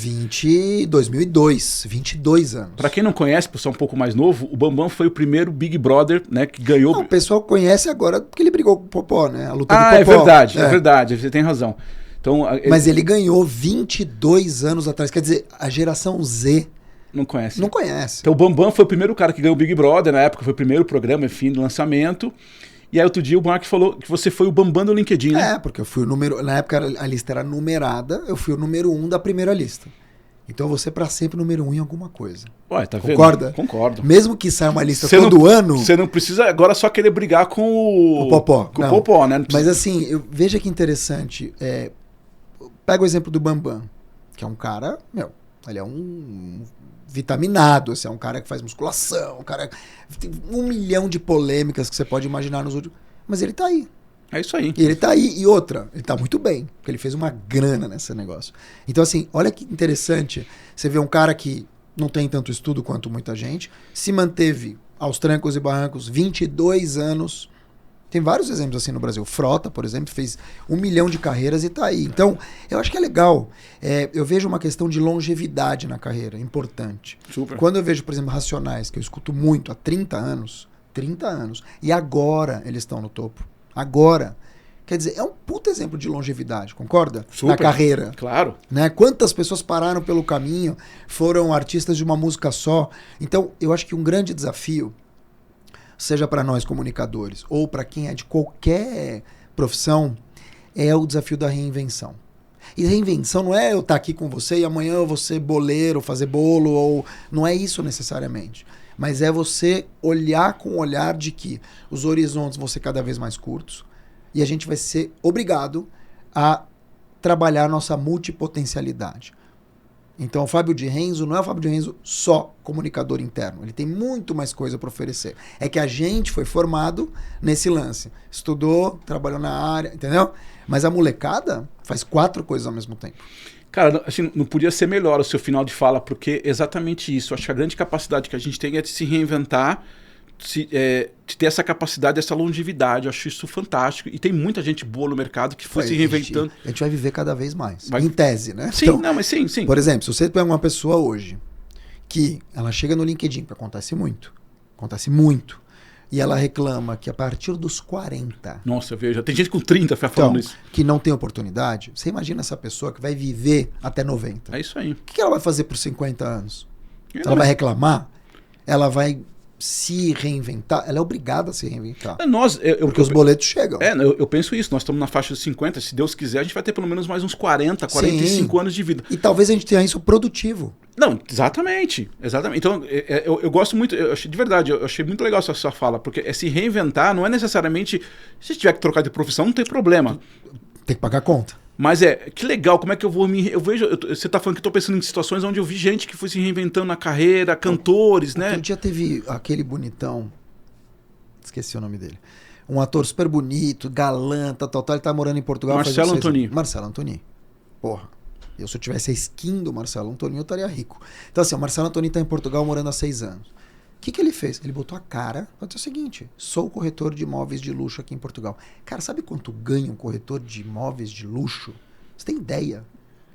2002, 22 anos. Para quem não conhece, por ser um pouco mais novo, o Bambam foi o primeiro Big Brother, né, que ganhou... Não, o pessoal conhece agora porque ele brigou com o Popó, né? A luta do Popó. É verdade, você tem razão. Então, Mas ele ganhou 22 anos atrás, quer dizer, a geração Z... Não conhece. Não conhece. Então o Bambam foi o primeiro cara que ganhou o Big Brother, na época foi o primeiro programa, enfim, do lançamento. E aí outro dia o Mark falou que você foi o Bambam do LinkedIn, né? Porque eu fui o número... Na época a lista era numerada, eu fui o número 1 da primeira lista. Então você para sempre número 1 em alguma coisa. Ué, tá vendo? Concorda? Concordo. Mesmo que saia uma lista todo ano... Você não precisa agora só querer brigar com o Popó. Com o Popó, né? Mas assim, veja que interessante. Pega o exemplo do Bambam, que é um cara, ele é um vitaminado, assim, é um cara que faz musculação, um cara tem 1 milhão de polêmicas que você pode imaginar nos últimos... Mas ele tá aí. É isso aí. E ele tá aí. E outra, ele tá muito bem, porque ele fez uma grana nesse negócio. Então, assim, olha que interessante. Você vê um cara que não tem tanto estudo quanto muita gente, se manteve aos trancos e barrancos 22 anos. Tem vários exemplos assim no Brasil. Frota, por exemplo, fez 1 milhão de carreiras e tá aí. Então, eu acho que é legal. Eu vejo uma questão de longevidade na carreira, importante. Super. Quando eu vejo, por exemplo, Racionais, que eu escuto muito há 30 anos, e agora eles estão no topo. Agora. Quer dizer, é um puta exemplo de longevidade, concorda? Super. Na carreira. Claro. Né? Quantas pessoas pararam pelo caminho, foram artistas de uma música só. Então, eu acho que um grande desafio, seja para nós comunicadores ou para quem é de qualquer profissão, é o desafio da reinvenção. E reinvenção não é eu estar aqui com você e amanhã eu vou ser boleiro, fazer bolo, ou não é isso necessariamente. Mas é você olhar com o olhar de que os horizontes vão ser cada vez mais curtos e a gente vai ser obrigado a trabalhar nossa multipotencialidade. Então o Fábio de Renzo não é o Fábio de Renzo só comunicador interno, ele tem muito mais coisa para oferecer. É que a gente foi formado nesse lance, estudou, trabalhou na área, entendeu? Mas a molecada faz 4 coisas ao mesmo tempo. Cara, assim, não podia ser melhor o seu final de fala, porque é exatamente isso. Acho que a grande capacidade que a gente tem é de se reinventar, de ter essa capacidade, essa longevidade. Eu acho isso fantástico. E tem muita gente boa no mercado que foi se reinventando. A gente vai viver cada vez mais, em tese, né? Sim, então, não, mas sim. Por exemplo, se você pega uma pessoa hoje que ela chega no LinkedIn, que acontece muito, e ela reclama que a partir dos 40... Nossa, veja, tem gente com 30 falando isso. Que não tem oportunidade. Você imagina essa pessoa que vai viver até 90. É isso aí. O que ela vai fazer por 50 anos? Ela vai reclamar? Ela vai se reinventar? Ela é obrigada a se reinventar. Porque os boletos chegam. Eu penso isso. Nós estamos na faixa dos 50. Se Deus quiser, a gente vai ter pelo menos mais uns 40, 45 anos de vida. E talvez a gente tenha isso produtivo. Não, exatamente. Então, eu gosto muito, de verdade, eu achei muito legal essa sua fala, porque se reinventar não é necessariamente, se tiver que trocar de profissão, não tem problema. Tem que pagar a conta. Mas que legal, como é que eu vou me... você tá falando que eu tô pensando em situações onde eu vi gente que foi se reinventando na carreira, cantores, né? Outro dia teve aquele bonitão, esqueci o nome dele, um ator super bonito, galã, ele tá morando em Portugal. Marcelo Antoni. Marcelo Antoni. Porra. Se eu tivesse a skin do Marcelo Antoni, eu estaria rico. Então assim, o Marcelo Antoni está em Portugal morando há 6 anos. O que ele fez? Ele botou a cara, para dizer o seguinte: sou corretor de imóveis de luxo aqui em Portugal. Cara, sabe quanto ganha um corretor de imóveis de luxo? Você tem ideia?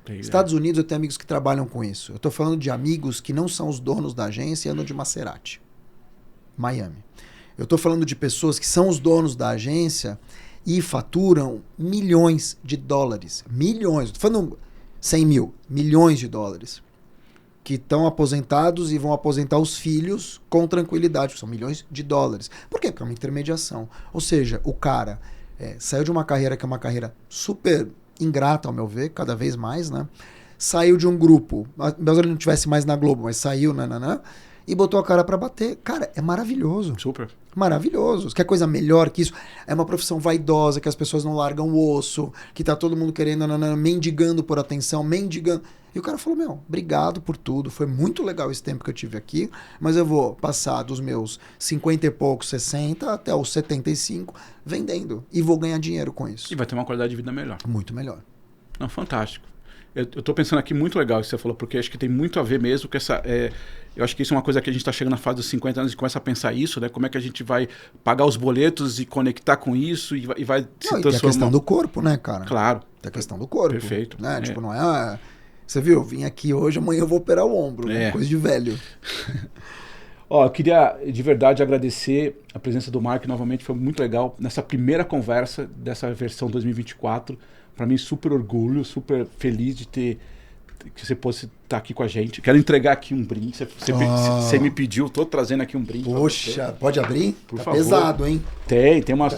Estados Unidos, eu tenho amigos que trabalham com isso. Eu estou falando de amigos que não são os donos da agência e andam de Maserati. Miami. Eu estou falando de pessoas que são os donos da agência e faturam milhões de dólares. Milhões. Estou falando 100 mil, milhões de dólares, que estão aposentados e vão aposentar os filhos com tranquilidade, são milhões de dólares. Por quê? Porque é uma intermediação. Ou seja, o cara saiu de uma carreira que é uma carreira super ingrata, ao meu ver, cada vez mais, né? Saiu de um grupo, mesmo ele não estivesse mais na Globo, mas saiu, e botou a cara para bater. Cara, é maravilhoso. Super. Maravilhoso. Quer coisa melhor que isso? É uma profissão vaidosa, que as pessoas não largam o osso, que tá todo mundo querendo, mendigando por atenção, mendigando. E o cara falou, obrigado por tudo, foi muito legal esse tempo que eu tive aqui, mas eu vou passar dos meus 50 e poucos, 60, até os 75, vendendo. E vou ganhar dinheiro com isso. E vai ter uma qualidade de vida melhor. Muito melhor. Não, fantástico. Eu tô pensando aqui muito legal isso que você falou, porque acho que tem muito a ver mesmo com essa... eu acho que isso é uma coisa que a gente está chegando na fase dos 50 anos e começa a pensar isso, né? Como é que a gente vai pagar os boletos e conectar com isso e vai se transformar... E tem a questão do corpo, né, cara? Claro. Tem a questão do corpo. Perfeito. Né? Tipo, não é... Você viu? Vim aqui hoje, amanhã eu vou operar o ombro. Né? Coisa de velho. Eu queria de verdade agradecer a presença do Mark novamente, foi muito legal nessa primeira conversa dessa versão 2024. Para mim, super orgulho, super feliz de ter que você fosse estar aqui com a gente. Quero entregar aqui um brinde. Você me pediu, estou trazendo aqui um brinde. Poxa, pode abrir? Por tá favor. Pesado, hein? Tem uma.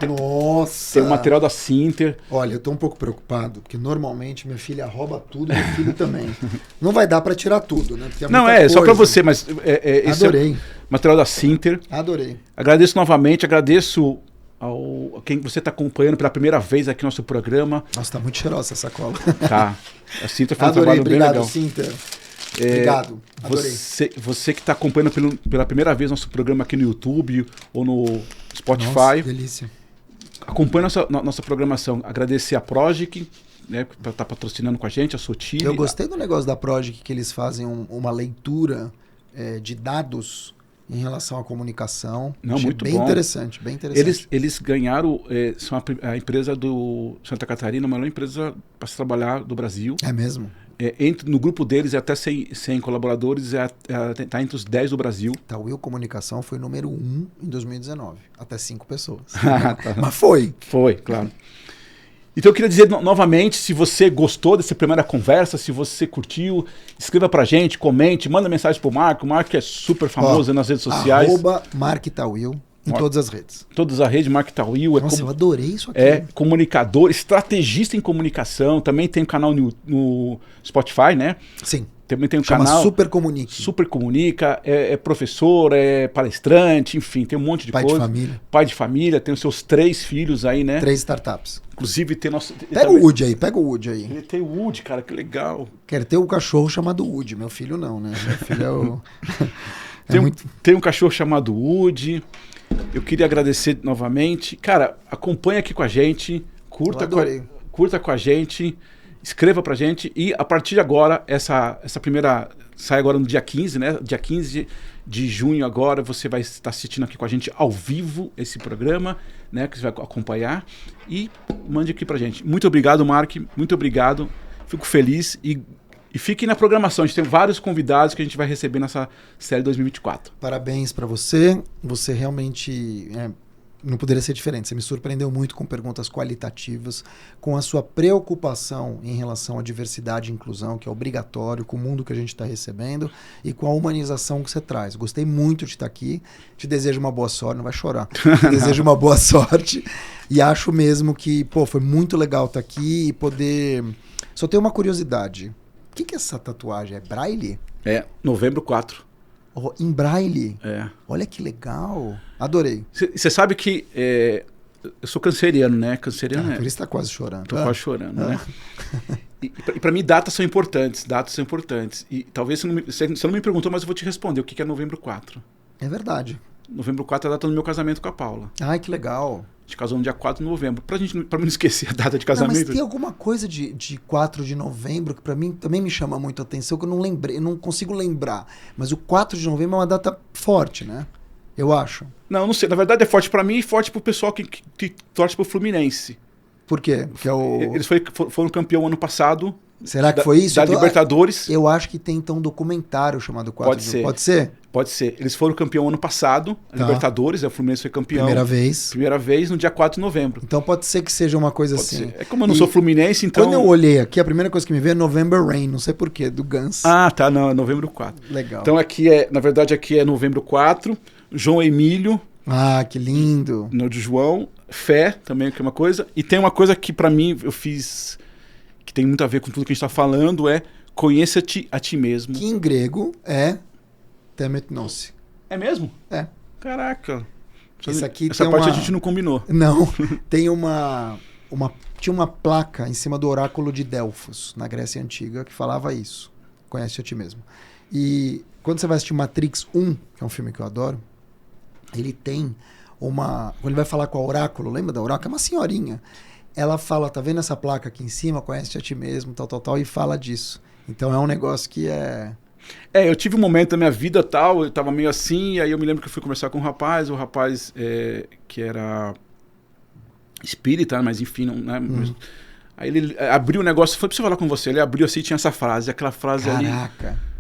Nossa! Tem um material da Sinter. Olha, eu tô um pouco preocupado, porque normalmente minha filha rouba tudo e meu filho também. Não vai dar para tirar tudo, né? Porque Não, só para você, mas esse Adorei. é material da Sinter. Adorei. Agradeço novamente, agradeço a quem você está acompanhando pela primeira vez aqui no nosso programa. Nossa, tá muito cheirosa essa sacola. Tá. A Sinter faz um Adorei, trabalho bem legal. Sinter. Obrigado. Adorei. Você que está acompanhando pela primeira vez nosso programa aqui no YouTube ou no Spotify. Nossa, que delícia. Acompanhe nossa programação. Agradecer a Progic, né, por estar patrocinando com a gente, a Sotile. Eu gostei do negócio da Progic, que eles fazem uma leitura de dados em relação à comunicação. Não, muito bem bom. Interessante, bem interessante. Eles ganharam, são a empresa do Santa Catarina, a maior empresa para se trabalhar do Brasil. É mesmo? No grupo deles é até 100 colaboradores, está entre os 10 do Brasil. Tauil Comunicação foi número 1 em 2019, até 5 pessoas. Tá. Mas foi. Foi, claro. Então eu queria dizer novamente, se você gostou dessa primeira conversa, se você curtiu, escreva pra gente, comente, manda mensagem pro Marco. O Marco é super famoso nas redes sociais. @MarkTauil em todas as redes. Todas as redes, Marco Tauil. Nossa, eu adorei isso aqui. É comunicador, estrategista em comunicação. Também tem um canal no Spotify, né? Sim. Também tem um Chama canal. Super Comunique. Super Comunica, é professor, é palestrante, enfim, tem um monte de Pai coisa. de família. Pai de família, tem os seus 3 filhos aí, né? 3 startups. Inclusive tem nosso. Pega o Woody aí, pega o Woody aí. Ele tem o Woody, cara, que legal. Quero ter um cachorro chamado Woody. Meu filho não, né? Meu filho é o. Tem um cachorro chamado Woody. Eu queria agradecer novamente. Cara, acompanha aqui com a gente, curta com a gente, escreva pra gente. E a partir de agora, essa primeira sai agora no dia 15, né? Dia 15 de junho agora, você vai estar assistindo aqui com a gente ao vivo esse programa, né? Que você vai acompanhar. E mande aqui pra gente. Muito obrigado, Mark. Muito obrigado. Fico feliz e fiquem na programação. A gente tem vários convidados que a gente vai receber nessa série 2024. Parabéns para você. Você realmente não poderia ser diferente. Você me surpreendeu muito com perguntas qualitativas, com a sua preocupação em relação à diversidade e inclusão, que é obrigatório, com o mundo que a gente está recebendo e com a humanização que você traz. Gostei muito de estar aqui. Te desejo uma boa sorte. Não vai chorar. Te desejo uma boa sorte. E acho mesmo que, foi muito legal estar aqui e poder... Só tenho uma curiosidade. O que é essa tatuagem? É braille? É, novembro 4. Oh, em braille? É. Olha que legal. Adorei. Você sabe que eu sou canceriano, né? Canceriano por isso tá quase chorando. Tô quase chorando, né? E para mim datas são importantes. E talvez você não me perguntou, mas eu vou te responder. O que é novembro 4? É verdade. Novembro 4 é a data do meu casamento com a Paula. Ai, que legal. A gente casou no dia 4 de novembro. Pra não esquecer a data de casamento. Não, mas tem alguma coisa de 4 de novembro que pra mim também me chama muito a atenção, que eu não lembrei, eu não consigo lembrar. Mas o 4 de novembro é uma data forte, né? Eu acho. Não sei. Na verdade é forte pra mim e forte pro pessoal que torce pro Fluminense. Por quê? Porque Eles foram campeão ano passado. Será que foi isso? Da Libertadores. Eu acho que tem então um documentário chamado 4 Pode ser. Pode ser? Pode ser. Eles foram campeão ano passado, a Libertadores, o Fluminense foi campeão. Primeira vez, no dia 4 de novembro. Então pode ser que seja uma coisa pode assim. Ser. É como eu não sou Fluminense, então... Quando eu olhei aqui, a primeira coisa que me veio é November Rain, não sei porquê, do Guns. Ah, tá, não, é novembro 4. Legal. Então na verdade aqui é novembro 4, João Emílio. Ah, que lindo. No de João, Fé também, que é uma coisa. E tem uma coisa que pra mim eu fiz, que tem muito a ver com tudo que a gente tá falando, é conheça-te a ti mesmo. Que em grego é temetnose. É mesmo? É. Caraca. Isso aqui essa tem parte a gente não combinou. Não. Tem tinha uma placa em cima do oráculo de Delfos, na Grécia Antiga, que falava isso. Conhece a ti mesmo. E quando você vai assistir Matrix 1, que é um filme que eu adoro, ele tem quando ele vai falar com a oráculo, lembra da oráculo? É uma senhorinha. Ela fala, tá vendo essa placa aqui em cima? Conhece a ti mesmo, tal, e fala disso. Então é um negócio que é... eu tive um momento da minha vida tal, eu tava meio assim, e aí eu me lembro que eu fui conversar com o rapaz que era espírita, mas enfim, não, né? Aí ele abriu o negócio, foi preciso falar com você, ele abriu assim, tinha essa frase, aquela frase ali. Caraca.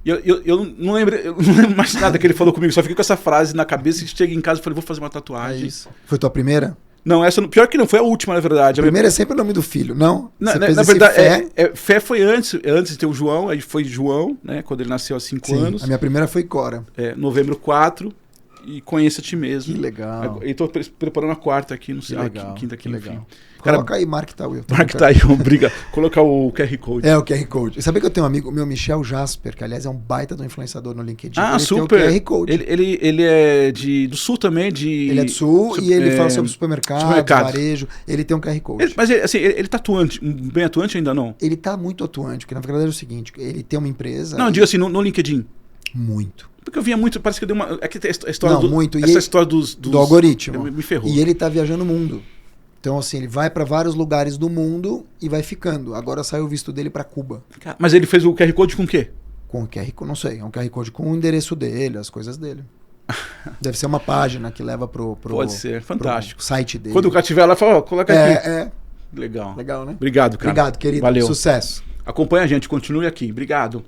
Eu não lembro mais nada que ele falou comigo, só fiquei com essa frase na cabeça e cheguei em casa e falei, vou fazer uma tatuagem. É isso. Foi tua primeira? Não, pior que não, foi a última, na verdade. Primeiro é sempre o nome do filho, não? Na verdade, Fé foi antes de ter o João, aí foi João, né? Quando ele nasceu há 5 anos. A minha primeira foi Cora. Novembro 4, e Conheça a Ti Mesmo. Que legal. E tô preparando a quarta aqui, não sei, quinta aqui, que legal. Enfim. Coloca aí, Mark Tawil. Mark Tawil, obrigado. Colocar o QR Code. O QR Code. Sabia que eu tenho um amigo, meu Michel Jasper, que aliás é um baita do influenciador no LinkedIn. Ah, ele super. Tem o QR Code. Ele é do Sul também. Ele é do Sul e ele fala sobre supermercado, varejo. Ele tem um QR Code. Mas ele tá atuante, bem atuante ainda não? Ele tá muito atuante, porque na verdade é o seguinte, ele tem uma empresa... Não, digo assim, no LinkedIn. Muito. Porque eu via muito, parece que deu uma... É que tem a história história do algoritmo. Me ferrou. E ele tá viajando o mundo. Então, assim, ele vai para vários lugares do mundo e vai ficando. Agora saiu o visto dele para Cuba. Mas ele fez o QR Code com o quê? Com o QR Code, não sei. É um QR Code com o endereço dele, as coisas dele. Deve ser uma página que leva pro Pode ser, fantástico. Pro site dele. Quando o cara estiver lá, fala, coloca aqui. Legal. Legal, né? Obrigado, cara. Obrigado, querido. Valeu. Sucesso. Acompanha a gente, continue aqui. Obrigado.